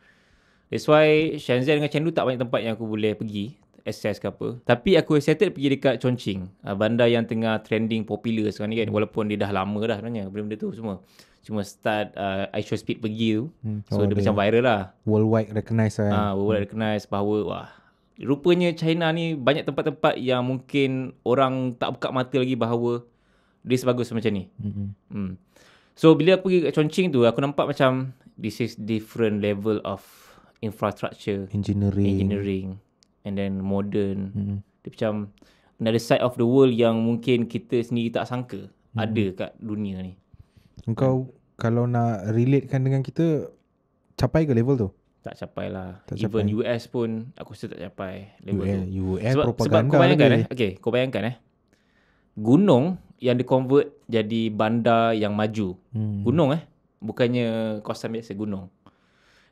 That's why Shenzhen dengan Chengdu tak banyak tempat yang aku boleh pergi, access ke apa. Tapi aku excited pergi dekat Chongqing, bandar yang tengah trending popular sekarang ni kan. Walaupun dia dah lama dah sebenarnya benda-benda tu semua. Cuma start iShow Speed pergi tu. So dia macam viral lah. Worldwide recognize lah. Worldwide recognize bahawa wah, rupanya China ni banyak tempat-tempat yang mungkin orang tak buka mata lagi bahawa dia sebagus macam ni. So bila aku pergi kat Chongqing tu, aku nampak macam this is different level of infrastructure, engineering and then modern. Dia macam another side of the world yang mungkin kita sendiri tak sangka ada kat dunia ni. Engkau kalau nak relatekan dengan kita, capai ke level tu? Tak capai lah. Tak Even capai. US pun aku rasa tak capai level tu. US Sebab propaganda kau bayangkan lagi. kau bayangkan gunung yang di-convert jadi bandar yang maju. Gunung bukannya kawasan biasa, gunung.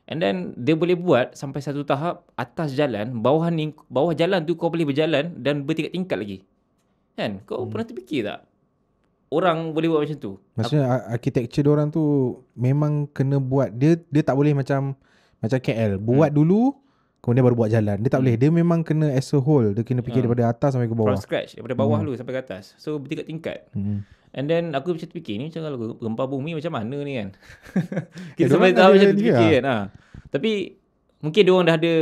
And then dia boleh buat sampai satu tahap atas jalan, bawah jalan tu kau boleh berjalan dan bertingkat-tingkat lagi. Kan? Kau pernah terfikir tak? Orang boleh buat macam tu. Maksudnya architecture diorang tu memang kena buat. Dia tak boleh macam KL. Buat dulu, kemudian baru buat jalan. Dia tak boleh. Dia memang kena as a whole. Dia kena fikir daripada atas sampai ke bawah. From scratch. Daripada bawah dulu sampai ke atas. So bertingkat-tingkat. And then aku macam terfikir ni macam kalau gempa bumi macam mana ni kan. Kita sampai tahu macam terfikir kan. Tapi mungkin diorang dah ada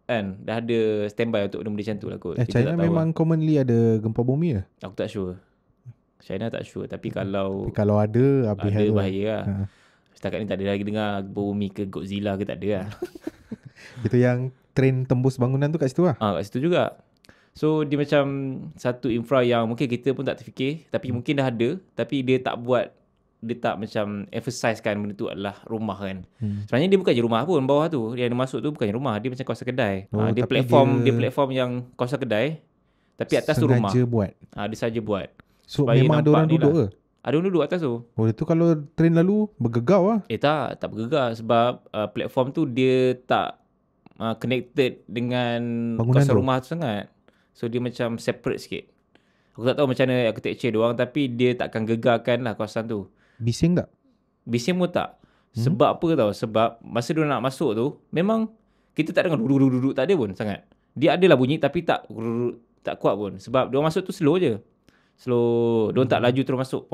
kan, dah ada standby untuk benda macam tu lah kot. China memang commonly ada gempa bumi lah. Aku tak sure. China tak sure. Tapi kalau ada bahaya lah. Setakat ni tak ada lagi dengar gempa bumi ke Godzilla ke, tak ada lah. Itu yang train tembus bangunan tu kat situ lah. Kat situ juga. So dia macam satu infra yang mungkin kita pun tak terfikir, tapi mungkin dah ada, tapi dia tak buat dia tak macam emphasizekan benda tu adalah rumah kan. Sebenarnya dia bukan je rumah pun, bawah tu yang dia masuk tu bukannya rumah, dia macam kawasan kedai. Dia tapi platform yang kawasan kedai, tapi atas tu rumah. sengaja buat. Dia saja buat. So supaya memang ada nampak orang ni duduk lah. ke? Ada orang duduk atas tu. Oh itu kalau train lalu bergegau lah. Tak bergegar sebab platform tu dia tak connected dengan Bangunan kawasan tu? rumah tu sangat. So dia macam separate sikit. Aku tak tahu macam mana architecture dia orang, tapi dia takkan gegarkan lah kawasan tu. Bising tak? Bising pun tak. Sebab apa tau? Sebab masa dia nak masuk tu, memang kita tak dengar duduk-duduk, tak ada pun sangat. Dia adalah bunyi tapi tak kuat pun. Sebab dia masuk tu slow je. Slow. Dia tak laju terus masuk.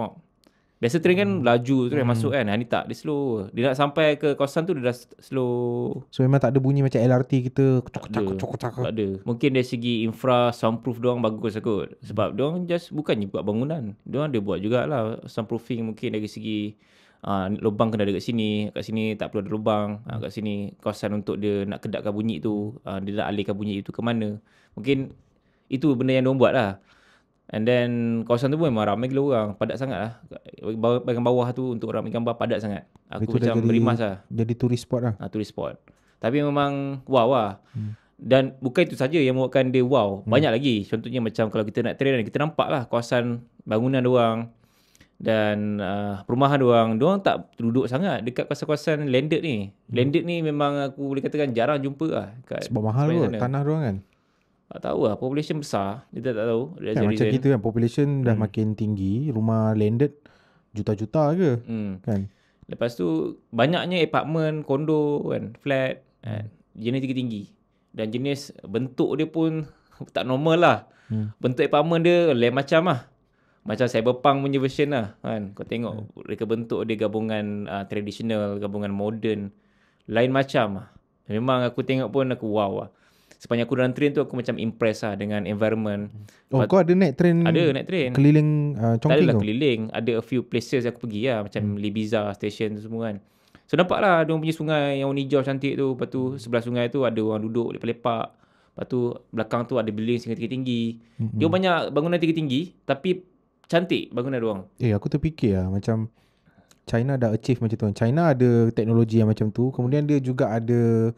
Biasa train kan laju terus masuk kan. Ni tak, dia slow. Dia nak sampai ke kawasan tu dia dah slow. So memang tak ada bunyi macam LRT kita Tak ada. Mungkin dari segi infra soundproof diorang bagus kot. Sebab diorang just bukannya buat bangunan. Diorang ada buat jugalah soundproofing mungkin dari segi lubang kena ada kat sini tak perlu ada lubang. Kat sini kawasan untuk dia nak kedapkan bunyi tu, dia nak alihkan bunyi itu ke mana. Mungkin itu benda yang diorang buat lah. And then kawasan tu pun memang ramai gila orang, padat sangat lah. Bahagian bawah tu untuk orang ambil gambar padat sangat. Aku itu macam berimas lah. Jadi tourist spot lah. Tourist spot. Tapi memang wow lah. Dan bukan itu saja yang membuatkan dia wow. Banyak lagi. Contohnya macam kalau kita nak train, kita nampak lah kawasan bangunan diorang dan perumahan diorang tak duduk sangat dekat kawasan-kawasan landed ni. Landed ni memang aku boleh katakan jarang jumpa lah. Sebab mahal kot tanah diorang kan. Tak tahu lah, population besar. Kita tak tahu. Kan, macam kita kan, population dah makin tinggi, rumah landed juta-juta ke. Kan? Lepas tu, banyaknya apartment, kondo kan, flat, jenis tinggi-tinggi. Dan jenis bentuk dia pun tak normal lah. Bentuk apartment dia lain macam lah. Macam cyberpunk punya version lah kan. Kau tengok mereka bentuk dia gabungan tradisional, gabungan modern. Lain macam lah. Memang aku tengok pun aku wow lah. Sepanjang aku dalam train tu aku macam impress lah dengan environment. Kau ada naik train? Ada naik train. Keliling Chongqing tu? Tak adalah keliling. Ada a few places aku pergi lah. Macam Libiza station tu semua kan. So nampak lah dia punya sungai yang warna hijau cantik tu. Lepas tu sebelah sungai tu ada orang duduk lepak-lepak. Lepas tu belakang tu ada building tinggi-tinggi. Dia banyak bangunan tinggi-tinggi tapi cantik bangunan diorang. Aku terfikir lah macam China dah achieve macam tu. China ada teknologi yang macam tu. Kemudian dia juga ada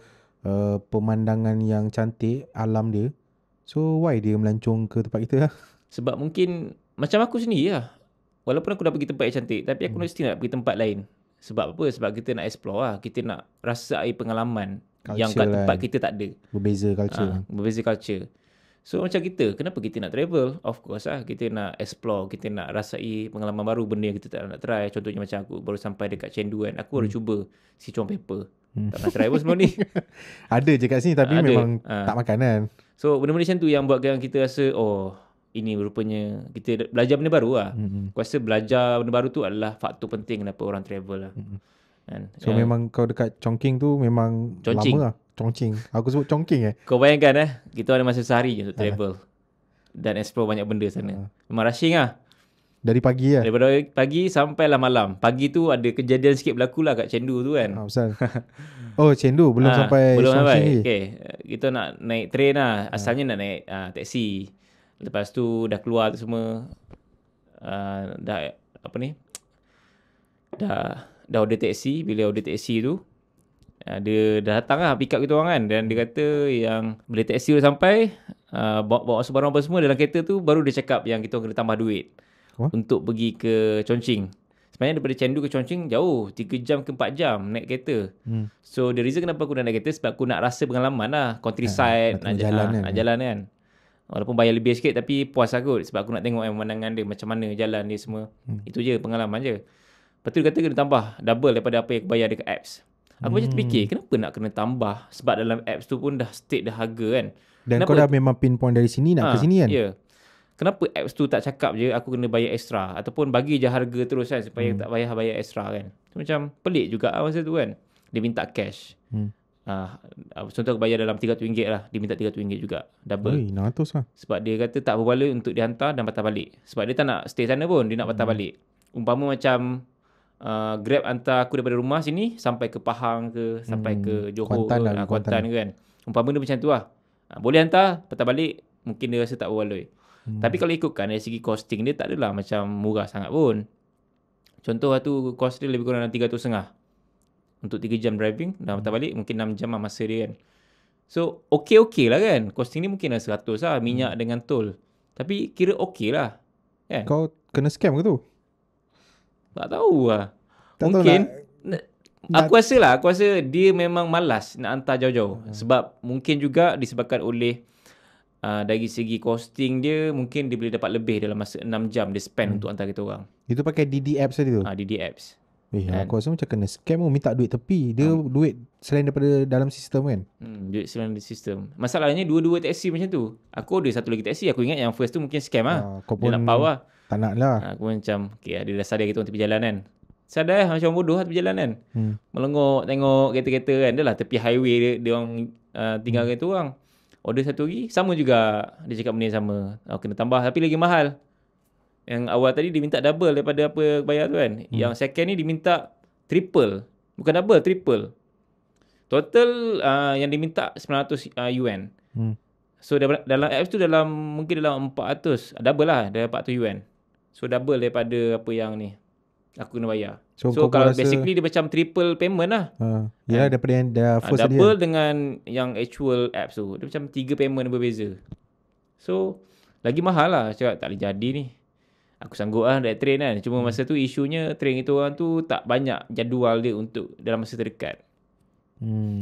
pemandangan yang cantik, alam dia. So why dia melancong ke tempat kita lah? Sebab mungkin macam aku sendiri lah. Walaupun aku dah pergi tempat yang cantik, tapi aku mesti nak pergi tempat lain. Sebab apa? Sebab kita nak explore lah. Kita nak rasai pengalaman culture yang kat tempat kita tak ada. Berbeza culture. Berbeza culture. So macam kita, kenapa kita nak travel? Of course lah, kita nak explore, kita nak rasai pengalaman baru, benda yang kita tak nak try. Contohnya macam aku baru sampai dekat Chengdu kan. Aku baru cuba Sichuan pepper. Tak pernah try pun sebelum ni. Ada je kat sini tapi memang tak makan kan. So benda-benda macam tu yang buatkan kita rasa ini rupanya kita belajar benda baru lah. Aku rasa belajar benda baru tu adalah faktor penting kenapa orang travel lah. Kan? So memang kau dekat Chongqing tu memang Chongqing. lama lah. Chongqing. Aku sebut Chongqing Kau bayangkan kita ada masa sehari je untuk travel dan explore banyak benda sana. Memang rushing lah. Dari pagi lah. Daripada pagi sampailah malam. Pagi tu ada kejadian sikit berlaku lah kat Chengdu tu kan. Besar. Chengdu belum sampai belum Chongqing sampai. lagi. Okay. Kita nak naik train lah. Asalnya nak naik taksi. Lepas tu dah keluar tu semua. Dah order taksi. Bila order taksi tu dia dah datang lah pick up kita orang kan. Dan dia kata yang bila taksi dah sampai bawa barang apa semua dalam kereta tu, baru dia cakap yang kita kena tambah duit untuk pergi ke Chongqing. Sebenarnya daripada Chengdu ke Chongqing jauh, 3 jam ke 4 jam naik kereta. So the reason kenapa aku nak naik kereta, sebab aku nak rasa pengalaman lah, countryside, nak jalan kan. Walaupun bayar lebih sikit tapi puas lah kot, sebab aku nak tengok pemandangan dia, macam mana jalan dia semua. Itu je, pengalaman je. Lepas tu dia kata kena tambah double daripada apa yang aku bayar dekat apps. Aku macam terfikir, kenapa nak kena tambah? Sebab dalam apps tu pun dah state dah harga kan. Dan kenapa? Kau dah memang pinpoint dari sini nak ke sini kan? Ya. Kenapa apps tu tak cakap je aku kena bayar extra, ataupun bagi je harga terus kan, supaya tak payah bayar extra kan. Macam pelik juga masa tu kan. Dia minta cash. Contoh aku bayar dalam RM300 lah, dia minta RM300 juga, double. 600 lah. Sebab dia kata tak berbaloi untuk dihantar dan patah balik. Sebab dia tak nak stay sana pun, dia nak patah balik. Umpama macam Grab hantar aku daripada rumah sini sampai ke Pahang ke, sampai ke Johor Kuantan ke kan. Umpama dia macam tu lah. Boleh hantar, patah balik, mungkin dia rasa tak berbaloi. Tapi kalau ikutkan dari segi costing dia tak adalah macam murah sangat pun. Contoh tu kos dia lebih kurang dalam 300.5 untuk 3 jam driving. Dan patah balik mungkin 6 jam lah masa dia kan. So okey lah kan. Costing ni mungkin dah 100 lah minyak dengan tol. Tapi kira okey lah kan. Kau kena scam ke tu? Tak tahu lah. Tak tahu Mungkin nak- Aku rasa dia memang malas nak hantar jauh-jauh. Sebab mungkin juga disebabkan oleh dari segi costing dia, mungkin dia boleh dapat lebih dalam masa 6 jam dia spend untuk hantar kita orang. Itu pakai DD apps tadi tu? DD apps. Aku rasa macam kena scam, minta duit tepi. Dia duit selain daripada dalam sistem kan? Duit selain di sistem. Masalahnya dua-dua taksi macam tu. Aku ada satu lagi taksi. Aku ingat yang first tu mungkin scam lah. Kau Dia pun nak power lah. tak nak lah. Aku macam, okay, dia dah sadar kita untuk berjalan kan. Sadar macam bodoh lah tepi jalan kan. Melengok tengok kereta-kereta kan. Dah lah tepi highway dia orang tinggal kereta orang. Order satu lagi sama juga. Dia cakap benda yang sama. Kena tambah tapi lagi mahal. Yang awal tadi dia minta double daripada apa bayar tu kan. Yang second ni dia minta triple. Bukan double, triple. Total yang diminta 900 yuan. So dalam apps tu mungkin dalam 400. Double lah dari 400 yuan. So double daripada apa yang ni aku kena bayar. So kalau basically dia macam triple payment lah. Yalah daripada yang dah first tadi. Double dengan yang actual apps tu. Dia macam 3 payment berbeza. So lagi mahal lah. Cakap tak boleh jadi ni. Aku sanggup lah naik train kan. Cuma masa tu isunya train itu orang tu tak banyak jadual dia untuk dalam masa terdekat.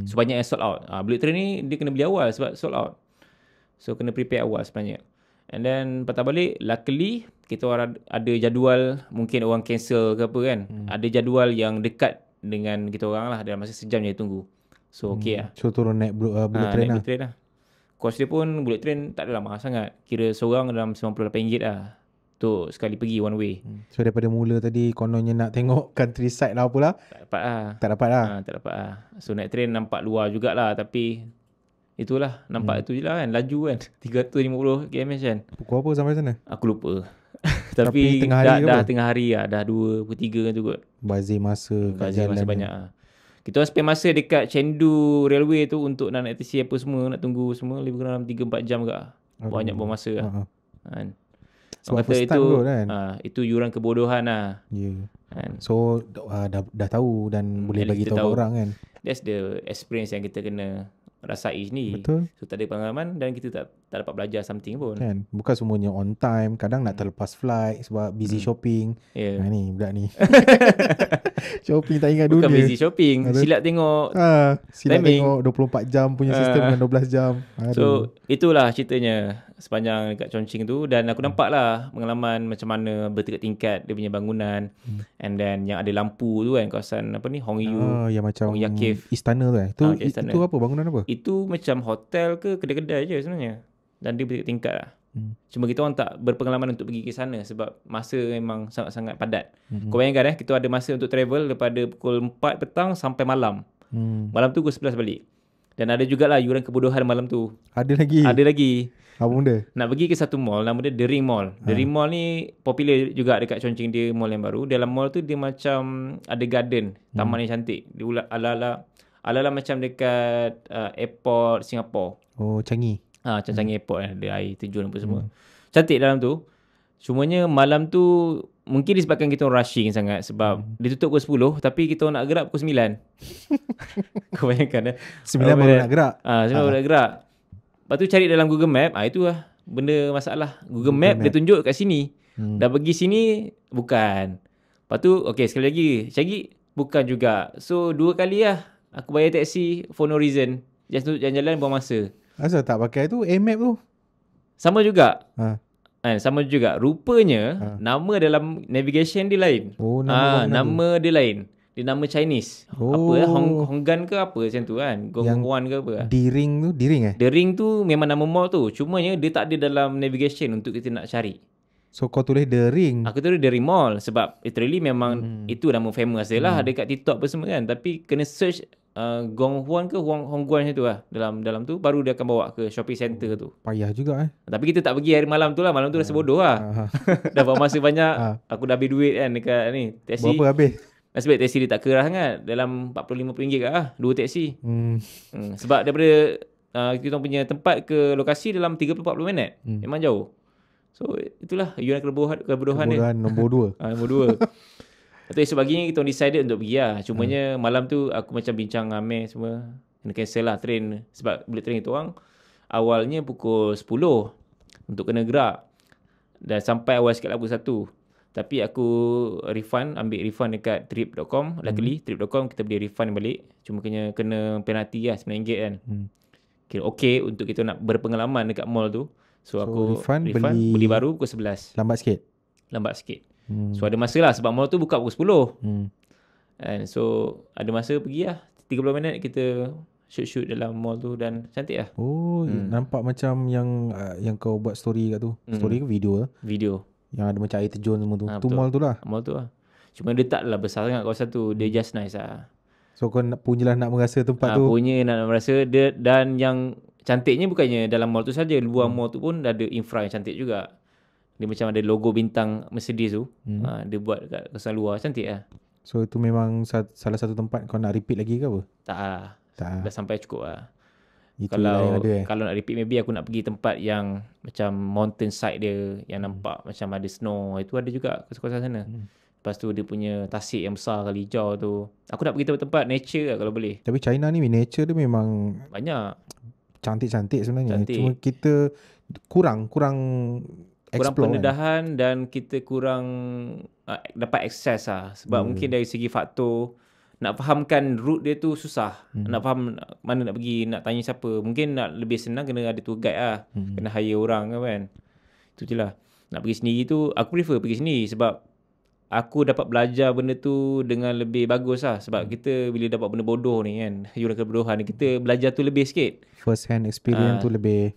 So banyak yang sold out. Bullet train ni dia kena beli awal sebab sold out. So kena prepare awal sebenarnya. And then patah balik, luckily kita orang ada jadual, mungkin orang cancel ke apa kan. Ada jadual yang dekat dengan kita orang lah dalam masa sejam je tunggu. So okey lah. So turun naik bullet train naik lah. bullet train lah. Kos dia pun bullet train tak adalah mahal sangat. Kira seorang dalam RM98 lah. Untuk sekali pergi one way. So daripada mula tadi kononnya nak tengok countryside lah apalah. Tak dapat lah. Tak dapat lah. Tak dapat lah. So naik train nampak luar jugalah. Tapi itulah. Nampak itu je lah kan. Laju kan. 350 km kan. Pukul apa sampai sana? Aku lupa. Tapi Tapi tengah hari ke dah apa? tengah hari lah. Dah 2 pukul 3 kan tu kot. Bazir masa kat Bazir jalan masa ni. banyak lah. Kita orang spend masa dekat Chengdu Railway tu untuk nak naik taxi apa semua. Nak tunggu semua. Lebih kurang 3-4 jam ke. Banyak buang masa lah. Kan. Sebab Kata first time kot kan. itu yuran kebodohan lah. Ya. Kan. So dah tahu dan boleh at bagi least tahu kita tahu. orang kan. That's the experience yang kita kena rasai sendiri. Betul. So tak ada pengalaman dan kita tak dapat belajar something pun. Kan. Bukan semuanya on time. Kadang nak terlepas flight sebab busy shopping. Yeah. Ni budak ni. Shopping tak ingat Bukan dunia. busy shopping. Aduh. Silap tengok. Silap timing. tengok 24 jam punya sistem dengan 12 jam. Aduh. So itulah ceritanya sepanjang dekat Chongqing tu. Dan aku nampak lah pengalaman macam mana bertingkat-tingkat dia punya bangunan. And then yang ada lampu tu kan, kawasan apa ni, Hongyu. yang macam Hongya Cave. istana tu Itu istana. itu apa? Bangunan apa? Itu macam hotel ke kedai-kedai je sebenarnya. Dan dia bertingkat-tingkat lah. Cuma kita orang tak berpengalaman untuk pergi ke sana sebab masa memang sangat-sangat padat. Kau bayangkan kita ada masa untuk travel daripada pukul 4 petang sampai malam. Malam tu pukul 11 balik. Dan ada jugalah yuran kebodohan malam tu. Ada lagi? Ada lagi. Apa benda? Nak pergi ke satu mall, nama dia The Ring Mall. The Ring Mall ni popular juga dekat Chongqing, dia mall yang baru. Dalam mall tu dia macam ada garden, taman yang cantik. Dia ala-ala macam dekat airport Singapore. Oh, Changi. Macam Changi Airport kan, ada air terjun apa semua. Cantik dalam tu. Cumanya malam tu mungkin disebabkan kita rushing sangat sebab dia tutup pukul 10 tapi kita nak gerak pukul 9. Kau bayangkan 9 baru nak gerak. 9 baru nak gerak. Lepas tu cari dalam Google Map, itu lah benda masalah. Google Map dia tunjuk kat sini. Dah pergi sini bukan. Lepas tu okey sekali lagi cari bukan juga. So 2 kali lah aku bayar taksi for no reason. Just untuk jalan-jalan buang masa. Asal tak pakai tu A-map tu? Sama juga. Sama juga. Rupanya nama dalam navigation dia lain. Oh, nama dia lain. Dia nama Chinese. Apa Honggan ke apa macam tu kan. Gongguan ke apa. D-Ring tu, D-Ring The Ring tu memang nama mall tu. Cumanya dia tak ada dalam navigation untuk kita nak cari. So kau tulis The Ring. Aku tulis The Ring Mall sebab literally memang itu nama famous dia lah dekat TikTok apa semua kan. Tapi kena search Gonghuan ke Hongguan macam tu lah. Dalam tu baru dia akan bawa ke shopping center tu. Payah juga Tapi kita tak pergi hari malam tu lah. Malam tu rasa bodoh lah. Dah buang masa banyak. Aku dah habis duit kan dekat ni taksi. Berapa habis? Nasib baik taksi dia tak keras sangat. Dalam RM40-50 ke lah. 2 taksi. Sebab daripada kita punya tempat ke lokasi dalam 30-40 minit. Memang jauh. So itulah yuran kebodohan dia. Kebodohan nombor 2. Nombor 2. Lepas tu esok paginya kita orang decided untuk pergi lah. Cumanya malam tu aku macam bincang dengan Amir semua. Kena cancel lah train. Sebab bullet train kita orang awalnya pukul 10 untuk kena gerak. Dan sampai awal sikit lah pukul 1. Tapi aku ambil refund dekat trip.com. Luckily trip.com kita boleh refund balik. Cuma kena penalti lah RM9 kan. Kira okay untuk kita nak berpengalaman dekat mall tu. So aku refund beli baru pukul 11. Lambat sikit. So ada masa lah sebab mall tu buka pukul 10. And so ada masa pergi lah 30 minit kita shoot dalam mall tu dan cantik lah. Nampak macam yang kau buat story kat tu. Story ke video lah? Video. Yang ada macam air terjun semua tu. Tu Betul. mall tu lah. Mall tu lah. Cuma dia tak lah besar sangat kawasan tu. Dia just nice lah. So kau punyalah nak merasa tempat tu. Punya nak merasa dia. Dan yang cantiknya bukannya dalam mall tu saja. Luar mall tu pun ada infra yang cantik juga. Dia macam ada logo bintang Mercedes tu. Dia buat kat kawasan luar. Cantik lah. So itu memang salah satu tempat kau nak repeat lagi ke apa? Tak lah. Dah sampai cukup lah. Itulah yang ada Kalau nak repeat maybe aku nak pergi tempat yang macam mountain side dia yang nampak macam ada snow. Itu ada juga kawasan sana. Lepas tu dia punya tasik yang besar kali hijau tu. Aku nak pergi tempat-tempat nature lah kalau boleh. Tapi China ni nature dia memang banyak. Cantik-cantik sebenarnya. Cantik. Cuma kita kurang explore pendedahan dan kita kurang dapat akses lah. Sebab mungkin dari segi faktor nak fahamkan route dia tu susah. Nak faham mana nak pergi, nak tanya siapa. Mungkin nak lebih senang kena ada tour guide lah. Kena hire orang kan. Itu je lah. Nak pergi sendiri tu, aku prefer pergi sendiri sebab aku dapat belajar benda tu dengan lebih bagus lah. Sebab kita bila dapat benda bodoh ni kan, yuran kebodohan ni, kita belajar tu lebih sikit. First hand experience tu lebih.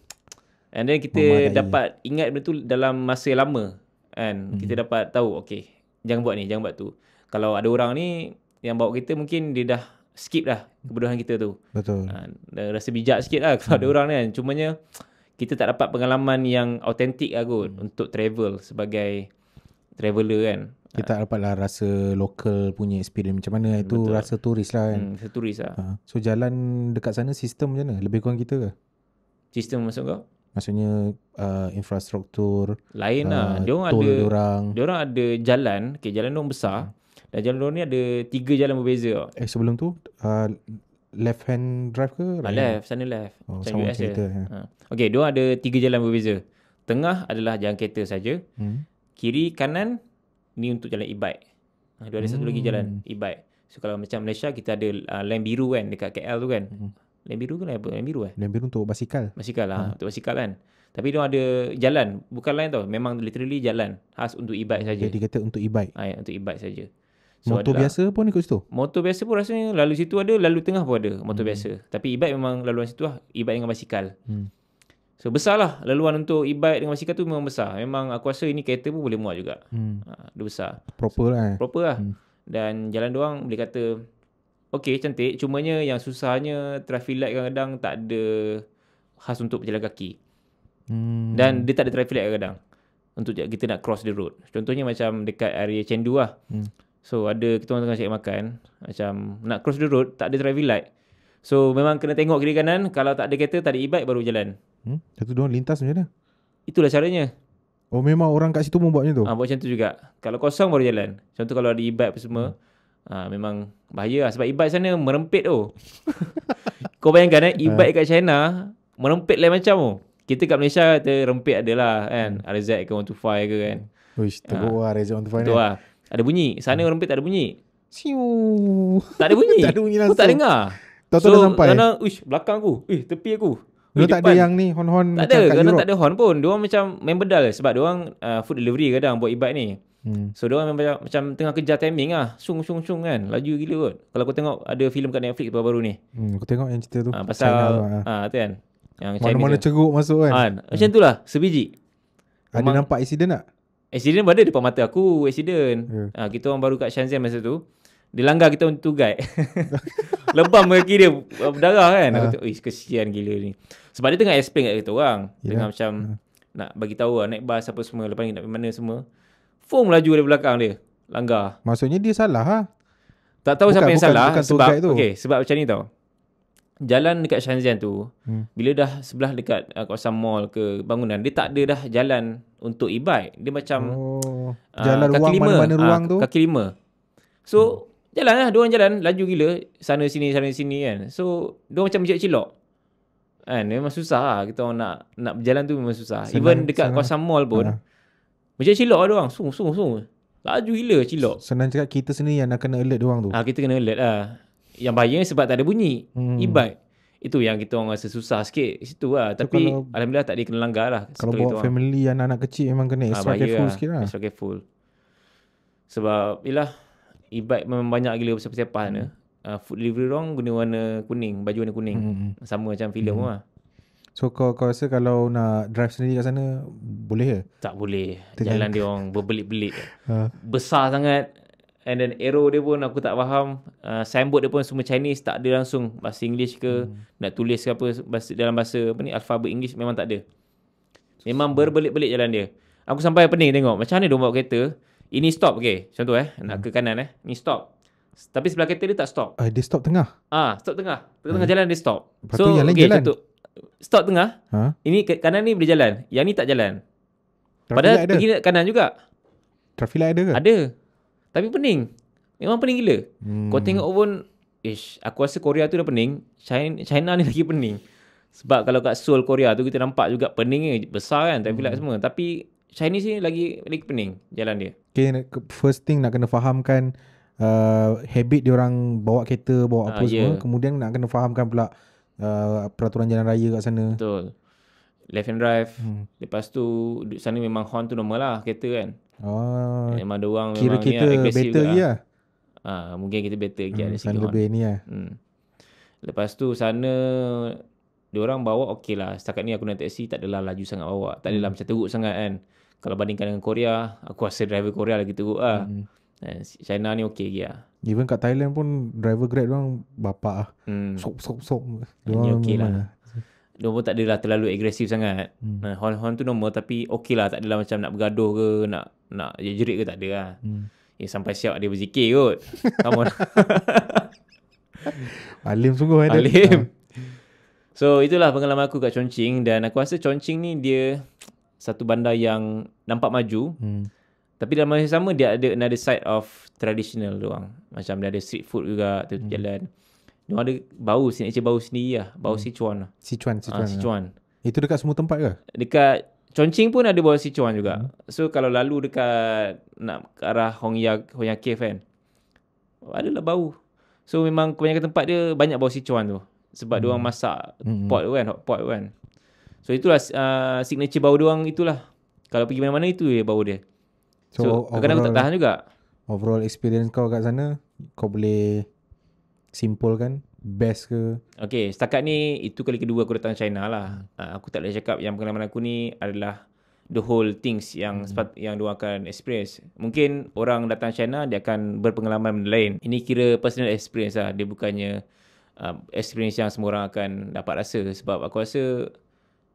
And then kita dapat ingat benda tu dalam masa yang lama kan. Kita dapat tahu okay, jangan buat ni, jangan buat tu. Kalau ada orang ni yang bawa kita, mungkin dia dah skip dah kebodohan kita tu. Betul. Dah rasa bijak sikit lah kalau ada orang ni kan. Cumanya kita tak dapat pengalaman yang autentik lah kot untuk travel sebagai traveller kan. Kita dapatlah rasa local punya experience macam mana. Itu Betul. rasa turis lah kan. Rasa turis lah. So jalan dekat sana sistem macam mana? Lebih kurang kita ke? Sistem maksud kau? Maksudnya infrastruktur lain lah. Diorang ada jalan. Okay, jalan diorang besar. Dan jalan diorang ni ada 3 jalan berbeza. Sebelum tu left hand drive ke? Left, sana left. Macam sama US cerita, je. Okay, diorang ada 3 jalan berbeza. Tengah adalah jalan kereta saja. Kiri, kanan ni untuk jalan e-bike. Dia ada satu lagi jalan e-bike. So kalau macam Malaysia kita ada lane biru kan dekat KL tu kan. Lane biru ke apa? Lane biru Lane biru untuk basikal. Basikal lah, untuk basikal kan. Tapi dia ada jalan, bukan line tau. Memang literally jalan khas untuk e-bike saja. Jadi kata untuk e-bike. Ya, untuk e-bike saja. So motor biasa pun ikut situ? Motor biasa pun rasanya lalu situ ada, lalu tengah pun ada motor biasa. Tapi e-bike memang laluan situ lah, e-bike dengan basikal. So besar lah laluan untuk e-bike dengan basikal tu memang besar. Memang aku rasa ini kereta pun boleh muat juga. Dia besar. Proper lah. Proper lah. Dan jalan doang boleh kata okey, cantik. Cumanya yang susahnya traffic light kadang-kadang tak ada khas untuk pejalan kaki. Dan dia tak ada traffic light kadang-kadang untuk kita nak cross the road. Contohnya macam dekat area Chengdu lah. So ada kita orang tengah cari makan, macam nak cross the road tak ada traffic light. So memang kena tengok kiri kanan. Kalau tak ada kereta, tak ada e-bike, baru jalan. Satu diorang lintas macam mana? Itulah caranya. Oh memang orang kat situ pun buat macam tu? Buat macam tu juga. Kalau kosong baru jalan. Contoh kalau ada e-bike apa semua, memang bahaya lah. Sebab e-bike sana merempit tu. Kau bayangkan e-bike kat China merempit lain macam tu. Kita kat Malaysia terempit adalah kan. RZ ke 125 ke kan. Uish, teruk lah RZ 125 ni. Betul lah. Ada bunyi. Sana merempit tak ada bunyi. Siu. Tak ada bunyi. Tak ada bunyi langsung. Aku tak dengar. Tahu-tahu dah sampai. Kadang, belakang aku. Tepi aku. Dia tak ada yang ni hon-hon tak macam ada, kat kadang Europe. tak ada horn pun. Diorang macam main bedal sebab diorang food delivery kadang buat e-bike ni. So diorang macam tengah kejar timing lah. Sung kan. Laju gila kot. Kalau kau tengok ada filem kat Netflix baru-baru ni. Aku tengok yang cerita tu. Pasal tu kan. Yang mana-mana ceruk masuk kan. Macam tu lah. Sebiji. Ada nampak accident tak? Accident ada depan mata aku. Accident. Kita orang baru kat Shenzhen masa tu. Dia langgar kita untuk guide. Lebam kaki dia berdarah kan. Aku tengok, kesian gila ni. Sebab dia tengah explain kat kita orang. Tengah macam nak bagi tahu lah, naik bas apa semua, lepas ni nak pergi mana semua. Foam laju dari belakang dia. Langgar. Maksudnya dia salah lah. Tak tahu siapa yang salah. Sebab sebab macam ni tau. Jalan dekat Shenzhen tu, bila dah sebelah dekat kawasan mall ke bangunan, dia tak ada dah jalan untuk e-bike. Dia macam jalan kaki ruang, lima. mana-mana ruang tu. Kaki lima. So jalan lah, diorang jalan laju gila sana sini kan. So diorang macam cilok kan. Memang susah lah kita orang nak berjalan tu, memang susah. Even dekat kawasan mall pun macam cilok lah diorang. Sung laju gila cilok. Senang cakap kita sendiri yang nak kena alert diorang tu. Kita kena alert lah. Yang bahaya sebab tak ada bunyi e-bike. Itu yang kita orang rasa susah sikit situ lah. So, tapi alhamdulillah tak ada kena langgar lah. Kalau bawa family anak-anak kecil memang kena extra careful sikit lah. Extra careful. Sebab yelah, e-bike memang banyak gila siapa-siapa sana. Food delivery orang guna warna kuning, baju warna kuning. Sama macam filem lah. So kau rasa kalau nak drive sendiri kat sana boleh ke? Tak boleh. Jalan dia orang berbelit-belit. Besar sangat. And then arrow dia pun aku tak faham. Signboard dia pun semua Chinese, tak ada langsung bahasa English ke. Nak tulis ke apa dalam bahasa apa ni, alfabet English memang tak ada. Memang berbelit-belit jalan dia. Aku sampai pening tengok macam mana dia bawa kereta. Ini stop, okay. Contoh nak ke kanan Ni stop. Tapi sebelah kereta dia tak stop. Dia stop tengah? Stop tengah. Tengah jalan dia stop. Lepas tu yang lain jalan? Contoh, stop tengah. Ini kanan ni boleh jalan. Yang ni tak jalan. Padahal pergi kanan juga. Traffic light ada ke? Ada. Tapi pening. Memang pening gila. Kau tengok pun, aku rasa Korea tu dah pening. China ni lagi pening. Sebab kalau kat Seoul, Korea tu kita nampak juga peningnya besar kan, traffic light semua. Tapi Chinese ni lagi pening jalan dia. Okay, first thing nak kena fahamkan habit diorang bawa kereta, bawa apa semua. Kemudian nak kena fahamkan pula peraturan jalan raya kat sana. Betul. Left hand drive. Lepas tu sana memang horn tu normal lah kereta kan. Memang ada orang kira memang kita better lagi lah. Mungkin kita better lagi ada sana lebih ni lah. Lepas tu sana diorang bawa okey lah. Setakat ni aku naik taksi tak adalah laju sangat bawa. Tak adalah macam teruk sangat kan. Kalau bandingkan dengan Korea, aku rasa driver Korea lagi teruk lah. China ni okey lagi lah. Even kat Thailand pun driver Grab diorang bapak lah. Sok. Diorang okey lah. Diorang pun tak adalah terlalu agresif sangat. Horn tu normal tapi okey lah. Tak adalah macam nak bergaduh ke, nak jerit ke, tak ada lah. Sampai siap dia berzikir kot. Come on. Alim sungguh. Alim. So itulah pengalaman aku kat Chongqing. Dan aku rasa Chongqing ni dia satu bandar yang nampak maju. Tapi dalam masa sama dia ada another side of traditional doang. Macam dia ada street food juga tu jalan. Dia ada bau signature bau sendiri lah. Bau Sichuan. Sichuan. Itu dekat semua tempat ke? Dekat Chongqing pun ada bau Sichuan juga. So kalau lalu dekat nak ke arah Hongya Cave kan, adalah bau. So memang kebanyakan tempat dia banyak bau Sichuan tu. Sebab dia orang masak pot tu kan, hot pot tu kan. So itulah signature bau dia orang itulah. Kalau pergi mana-mana itu je bau dia. So kadang-kadang aku tak tahan juga. Overall experience kau kat sana, kau boleh simpulkan best ke? Okay, setakat ni itu kali kedua aku datang China lah. Aku tak boleh cakap yang pengalaman aku ni adalah the whole things yang yang diorang akan experience. Mungkin orang datang China dia akan berpengalaman lain. Ini kira personal experience lah. Dia bukannya experience yang semua orang akan dapat rasa. Sebab aku rasa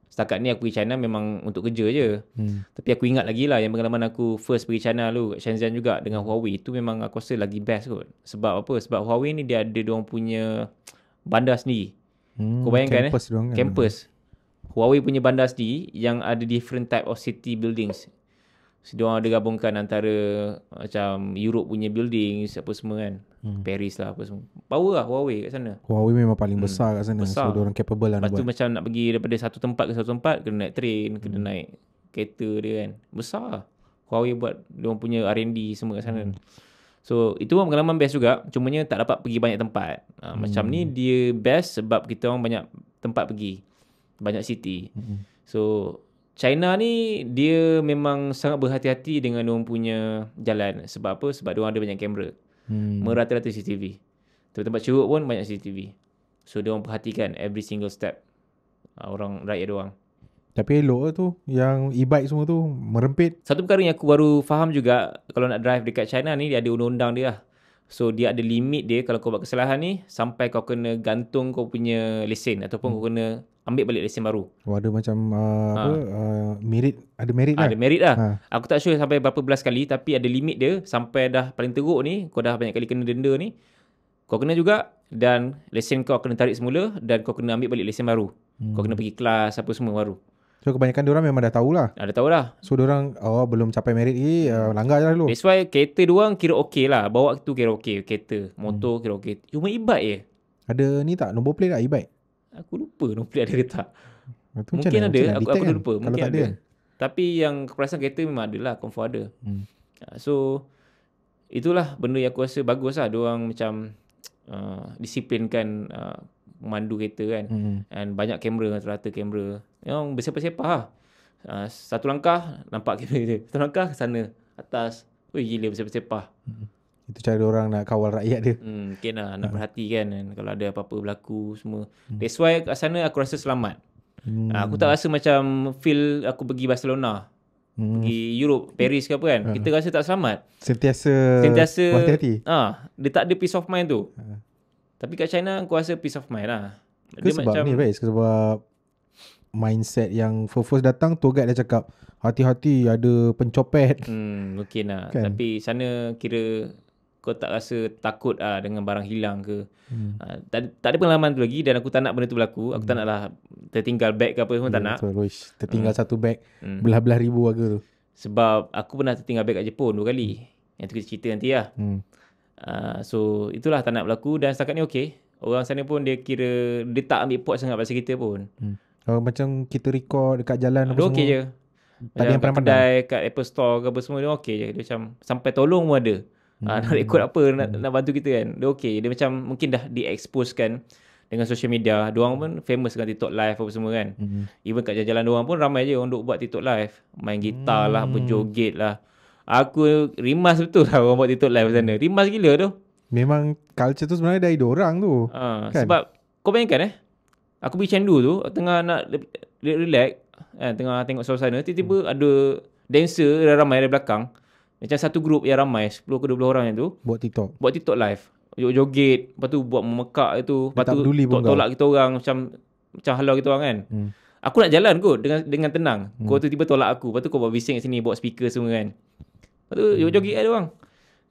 setakat ni aku pergi China memang untuk kerja je. Tapi aku ingat lagi lah yang pengalaman aku first pergi China dulu kat Shenzhen juga dengan Huawei. Itu memang aku rasa lagi best kot. Sebab apa? Sebab Huawei ni dia ada diorang punya bandar sendiri. Kau bayangkan campus. Huawei punya bandar sendiri yang ada different type of city buildings. So, diorang ada gabungkan antara macam Europe punya buildings apa semua kan. Paris lah apa semua. Power lah Huawei kat sana. Huawei memang paling besar kat sana. Besar. So diorang capable lah. Lepas tu macam nak pergi daripada satu tempat ke satu tempat, kena naik train, kena naik kereta dia kan. Besar lah. Huawei buat diorang punya R&D semua kat sana. So itu pun pengalaman best juga. Cumanya tak dapat pergi banyak tempat. Macam ni dia best sebab kita orang banyak tempat pergi. Banyak city. So China ni dia memang sangat berhati-hati dengan diorang punya jalan. Sebab apa? Sebab diorang ada banyak kamera. Merata-rata CCTV. Tempat ceruk pun banyak CCTV. So diorang perhatikan every single step orang rakyat diorang. Tapi elok tu yang e-bike semua tu merempit. Satu perkara yang aku baru faham juga, kalau nak drive dekat China ni dia ada undang-undang dia lah. So dia ada limit dia. Kalau kau buat kesalahan ni sampai kau kena gantung kau punya lesen ataupun kau kena ambil balik lesen baru. Ada macam merit. Ada merit lah. Ada merit lah. Aku tak sure sampai berapa belas kali. Tapi ada limit dia. Sampai dah paling teruk ni, kau dah banyak kali kena denda ni, kau kena juga. Dan lesen kau kena tarik semula. Dan kau kena ambil balik lesen baru. Kau kena pergi kelas apa semua baru. So kebanyakan diorang memang dah tahulah. Dah tahu dah. So diorang belum capai merit ni, langgar je lah dulu. That's why kereta diorang kira okey lah. Bawa tu kira okey. Kereta, motor kira okey. Cuma e-bike je. Ada ni tak, nombor plate tak e-bike? Aku lupa nombor ada ke tak. Itu macam Mungkin mana? ada. Macam mana Aku detect kan? lupa. Kalau Mungkin tak ada. ada. Tapi yang keperasan kereta memang ada lah. Confirm ada. Hmm. So itulah benda yang aku rasa bagus lah. Diorang macam disiplinkan memandu kereta kan. And banyak kamera, rata kamera. Yang bersepah-sepah lah. Satu langkah nampak kamera dia. Satu langkah ke sana, atas. Ui gila bersepah-sepah. Itu cara orang nak kawal rakyat dia. Mungkin lah nak perhatikan kan. Kalau ada apa-apa berlaku semua. That's why kat sana aku rasa selamat. Aku tak rasa macam feel aku pergi Barcelona. Pergi Europe, Paris ke apa kan. Kita rasa tak selamat. Sentiasa berhati-hati. Dia tak ada peace of mind tu. Tapi kat China aku rasa peace of mind lah. Ke sebab macam ni Faiz, sebab mindset yang first datang tour guide dah cakap hati-hati ada pencopet. Mungkin lah Kan? Tapi sana kira kau tak rasa takut dengan barang hilang ke. Tak ada pengalaman tu lagi. Dan aku tak nak benda tu berlaku. Aku tak nak lah tertinggal bag ke apa semua. Tak nak. Betul, Roish. Tertinggal satu bag belah-belah ribu harga tu. Sebab aku pernah tertinggal bag kat Jepun 2 kali. Yang tu kita cerita nanti lah. So itulah tak nak berlaku. Dan setakat ni okey. Orang sana pun dia kira dia tak ambil pot sangat pasal kita pun. Macam kita record dekat jalan apa Dia semua. okey je. Tak ada yang kat pandang-pandang. kedai, kat Apple Store ke apa semua dia okey je. Dia macam sampai tolong pun ada. Nak record apa, nak bantu kita kan. Dia okey. Dia macam mungkin dah di-exposekan dengan social media. Diorang pun famous dengan TikTok live apa semua kan. Even kat jalan-jalan diorang pun ramai je orang duk buat TikTok live. Main gitar lah, berjoget lah. Aku rimas betul lah orang buat TikTok live sana. Rimas gila tu. Memang culture tu sebenarnya dari diorang tu. Kan? Sebab kau bayangkan aku pergi Chengdu tu, tengah nak relax, tengah tengok suasana, tiba-tiba ada dancer ramai dari belakang. Macam satu grup yang ramai, 10 ke 20 orang yang tu, Buat TikTok live. Joget, lepas tu buat memekak itu, lepas tak tu peduli pun tolak kita orang macam halau kita orang kan. Aku nak jalan kot dengan tenang. Kau tu tiba tolak aku, lepas tu kau buat bising kat sini, bawa speaker semua kan. Lepas tu joget dia orang.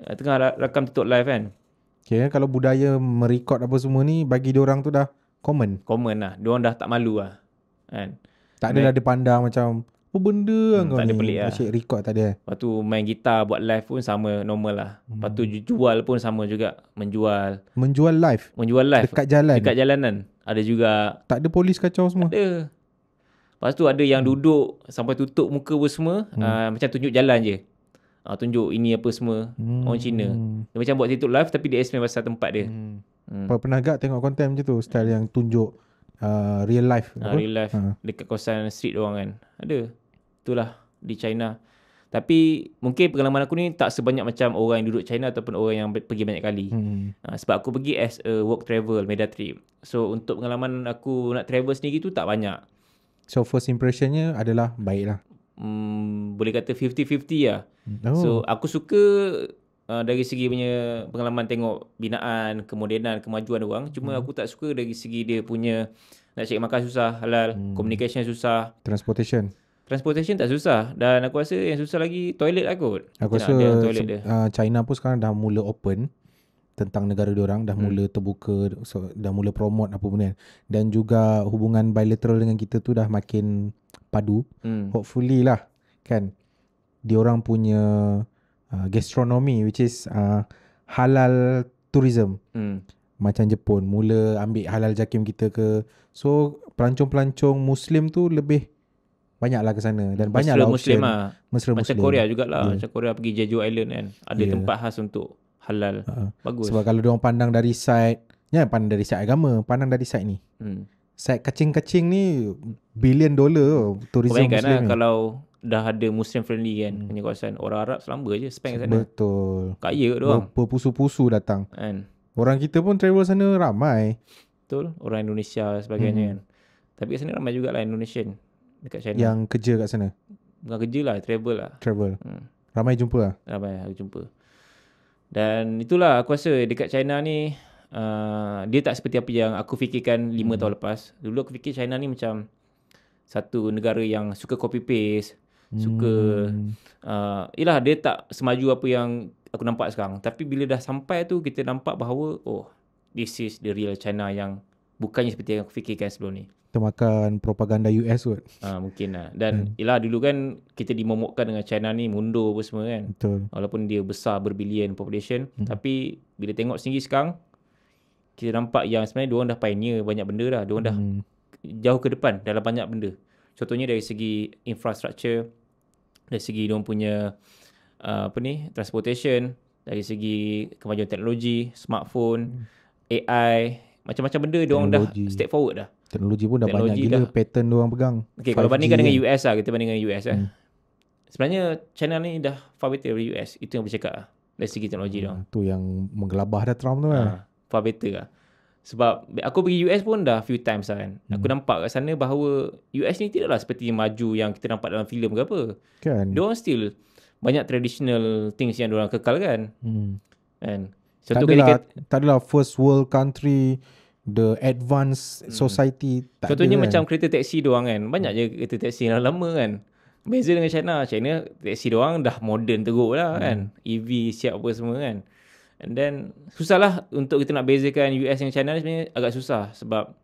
Tengah rakam TikTok live kan. Okay, kalau budaya merekod apa semua ni bagi diorang tu dah common Lah. Diorang dah tak malu lah. Kan. Tak adalah dia pandang macam apa benda kau tak ni. ada pelik lah. Asyik record tak ada. Lepas tu main gitar buat live pun sama normal lah. Lepas tu jual pun sama juga. Menjual live live dekat jalan. dekat jalanan. Ada juga. Tak ada polis kacau semua. Ada. Lepas tu ada yang duduk sampai tutup muka pun semua. Macam tunjuk jalan je. Tunjuk ini apa semua. Orang Cina. Dia macam buat TikTok live tapi dia explain pasal tempat dia. Pernah agak tengok konten macam tu, style yang tunjuk real life. Real life dekat kawasan street orang kan. Ada. Itulah di China. Tapi mungkin pengalaman aku ni tak sebanyak macam orang yang duduk China ataupun orang yang pergi banyak kali. Sebab aku pergi as a work travel, mega trip. So untuk pengalaman aku nak travel sendiri tu tak banyak. So first impressionnya adalah baik lah. Boleh kata 50-50 lah. So aku suka dari segi punya pengalaman tengok binaan, kemodenan, kemajuan orang. Cuma aku tak suka dari segi dia punya nak cari makan susah, halal, communication susah. Transportation tak susah. Dan aku rasa yang susah lagi toilet lah kot. Aku rasa China pun sekarang dah mula open tentang negara diorang, dah mula terbuka, so, dah mula promote apa benda. Dan juga hubungan bilateral dengan kita tu dah makin padu. Hopefully lah kan. Diorang punya gastronomy which is halal tourism. Macam Jepun mula ambil halal jakim kita ke. So pelancong-pelancong Muslim tu lebih banyak lah ke sana. Dan banyak lah option Muslim. Macam Korea jugalah. Macam Korea pergi Jeju Island kan. Ada tempat khas untuk halal. Bagus. Sebab kalau diorang pandang dari side, jangan pandang dari side agama, pandang dari side ni. Side kacing-kacing ni $billion tourism Muslim lah, ni. Kalau dah ada Muslim friendly kan punya kawasan, orang Arab selamba je spend kat sana. Betul. Kaya doang. Berpusu-pusu datang kan. Orang kita pun travel sana ramai. Betul. Orang Indonesia sebagainya kan. Tapi kat sana ramai jugalah Indonesian dekat China. Yang kerja kat sana. Bukan kerja lah, travel. Ramai jumpa lah. Ramai aku jumpa. Dan itulah aku rasa dekat China ni dia tak seperti apa yang aku fikirkan 5 tahun lepas. Dulu aku fikir China ni macam satu negara yang suka copy paste, suka yelah dia tak semaju apa yang aku nampak sekarang. Tapi bila dah sampai tu kita nampak bahawa this is the real China yang bukannya seperti yang aku fikirkan sebelum ni. kita makan propaganda US kot. Mungkin lah. Dan yelah dulu kan kita dimomokkan dengan China ni mundur apa semua kan. Betul. Walaupun dia besar berbilion population. Tapi bila tengok sendiri sekarang, kita nampak yang sebenarnya diorang dah pioneer banyak benda dah. Diorang dah jauh ke depan dalam banyak benda. Contohnya dari segi infrastructure, dari segi diorang punya transportation, dari segi kemajuan teknologi, smartphone, AI, macam-macam benda diorang dah step forward dah. Teknologi pun dah banyak gila pattern diorang pegang. Okay, kalau bandingkan dengan US lah, kita bandingkan dengan US lah. Sebenarnya China ni dah far better dari US. Itu yang boleh cakap lah. Dari segi teknologi diorang. Tu yang menggelabah dah Trump tu kan. Far better lah. Sebab aku pergi US pun dah few times lah kan. Aku nampak kat sana bahawa US ni tidaklah seperti maju yang kita nampak dalam filem ke apa. Kan. Diorang still banyak traditional things yang diorang kekalkan. Kan. Tak adalah first world country, the advanced society. Contohnya macam kereta taksi diorang kan. Banyak je kereta taksi yang lama kan. Beza dengan China. China taksi diorang dah modern teruk lah kan. EV siap apa semua kan. And then susahlah untuk kita nak bezakan US dengan China ni sebenarnya agak susah. Sebab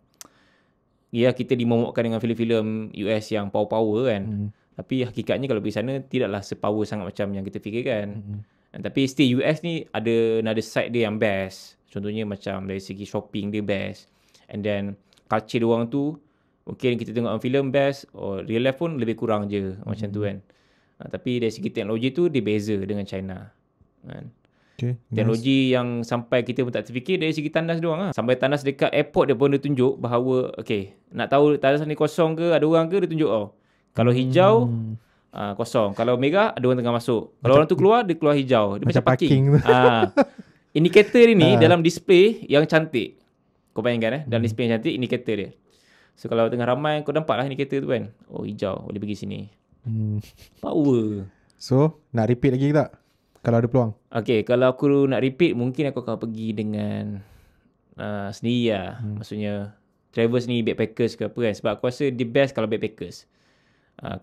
ya kita dimomokkan dengan filem-filem US yang power-power kan. Tapi hakikatnya kalau pergi sana tidaklah sepower sangat macam yang kita fikirkan. Tapi still US ni ada another side dia yang best. Contohnya macam dari segi shopping dia best. And then culture diorang tu mungkin kita tengok dalam filem best, or real life pun lebih kurang je macam tu kan. Tapi dari segi teknologi tu dia beza dengan China kan. Teknologi yang sampai kita pun tak terfikir dari segi tandas diorang lah. Sampai tandas dekat airport dia pun dia tunjuk bahawa nak tahu tandas ni kosong ke ada orang ke, dia tunjuk kalau hijau kosong, kalau merah ada orang tengah masuk, kalau orang tu keluar dia keluar hijau. Dia macam parking. Indikator ni dalam display yang cantik. Kau bayangkan dalam display yang cantik indikator dia. So kalau tengah ramai kau nampak lah indikator tu kan. Oh hijau, boleh pergi sini. Power. So nak repeat lagi ke tak? Kalau ada peluang. Kalau aku nak repeat, mungkin aku akan pergi dengan sendiri lah. Maksudnya travel sendiri, backpackers ke apa kan. Sebab aku rasa the best kalau backpackers.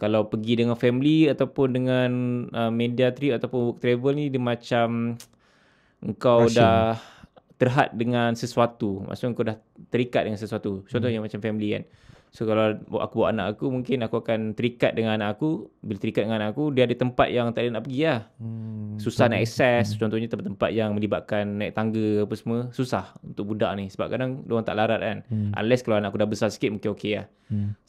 Kalau pergi dengan family ataupun dengan media trip ataupun work travel ni, dia macam engkau dah terhad dengan sesuatu. Maksudnya kau dah terikat dengan sesuatu. Contohnya macam family kan. So kalau aku bawa anak aku, mungkin aku akan terikat dengan anak aku. Bila terikat dengan anak aku, dia ada tempat yang tak ada nak pergi lah. Susah nak akses. Contohnya tempat-tempat yang melibatkan naik tangga apa semua, susah untuk budak ni. Sebab kadang diorang tak larat kan. Unless kalau anak aku dah besar sikit, mungkin okey lah.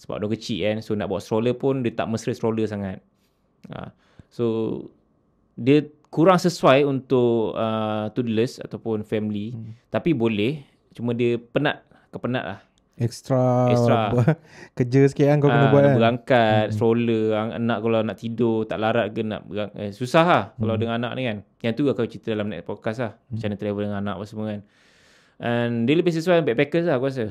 Sebab diorang kecil kan. So nak bawa stroller pun dia tak mesra stroller sangat. So dia kurang sesuai untuk toddlers ataupun family. Tapi boleh. Cuma dia penat lah. Extra kerja sikit kan kau kena buat kan. Berangkat, stroller, anak kalau nak tidur, tak larat ke nak susah lah kalau dengan anak ni kan. Yang tu aku cerita dalam next podcast lah. Macam mana travel dengan anak apa semua kan. And dia lebih sesuai dengan backpackers lah aku rasa.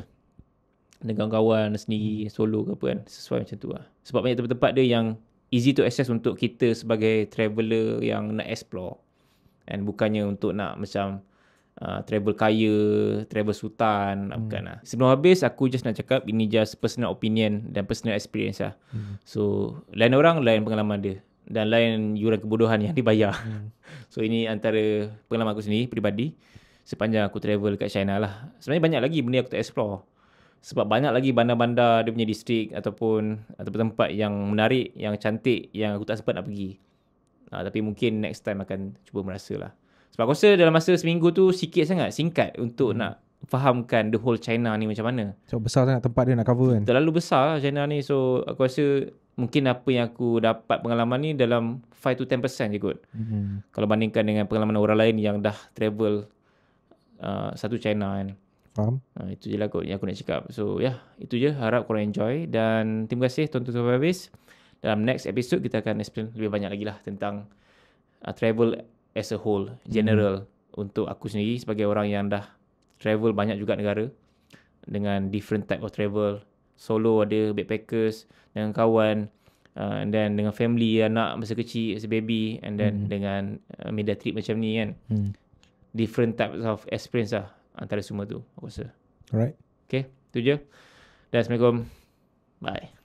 Dengan kawan sendiri, solo ke apa kan. Sesuai macam tu lah. Sebab banyak tempat-tempat dia yang easy to access untuk kita sebagai traveller yang nak explore. And bukannya untuk nak macam travel kaya, travel sultan, bukan lah. Sebelum habis, aku just nak cakap ini just personal opinion dan personal experience lah. So, lain orang, lain pengalaman dia. Dan lain yuran kebodohan yang dibayar. So, ini antara pengalaman aku sendiri, peribadi. Sepanjang aku travel kat China lah. Sebenarnya banyak lagi benda aku tak explore. Sebab banyak lagi bandar-bandar dia punya distrik ataupun tempat yang menarik, yang cantik, yang aku tak sempat nak pergi. Tapi mungkin next time akan cuba merasa lah. Sebab aku rasa dalam masa seminggu tu singkat untuk nak fahamkan the whole China ni macam mana. So besar sangat tempat dia nak cover kan. Terlalu besar lah China ni. So aku rasa mungkin apa yang aku dapat pengalaman ni dalam 5 to 10% je kot. Kalau bandingkan dengan pengalaman orang lain yang dah travel satu China kan. Faham? Itu je lah kot yang aku nak cakap. So itu je. Harap korang enjoy. Dan terima kasih tonton sampai habis. Dalam next episode kita akan explain lebih banyak lagi lah tentang travel as a whole, general. Untuk aku sendiri sebagai orang yang dah travel banyak juga negara dengan different type of travel. Solo ada, backpackers, dengan kawan, and then dengan family, anak masa kecil, masa baby, and then dengan media trip macam ni kan. Different types of experience lah antara semua tu aku rasa. Alright. Okay, tu je. Dan Assalamualaikum. Bye.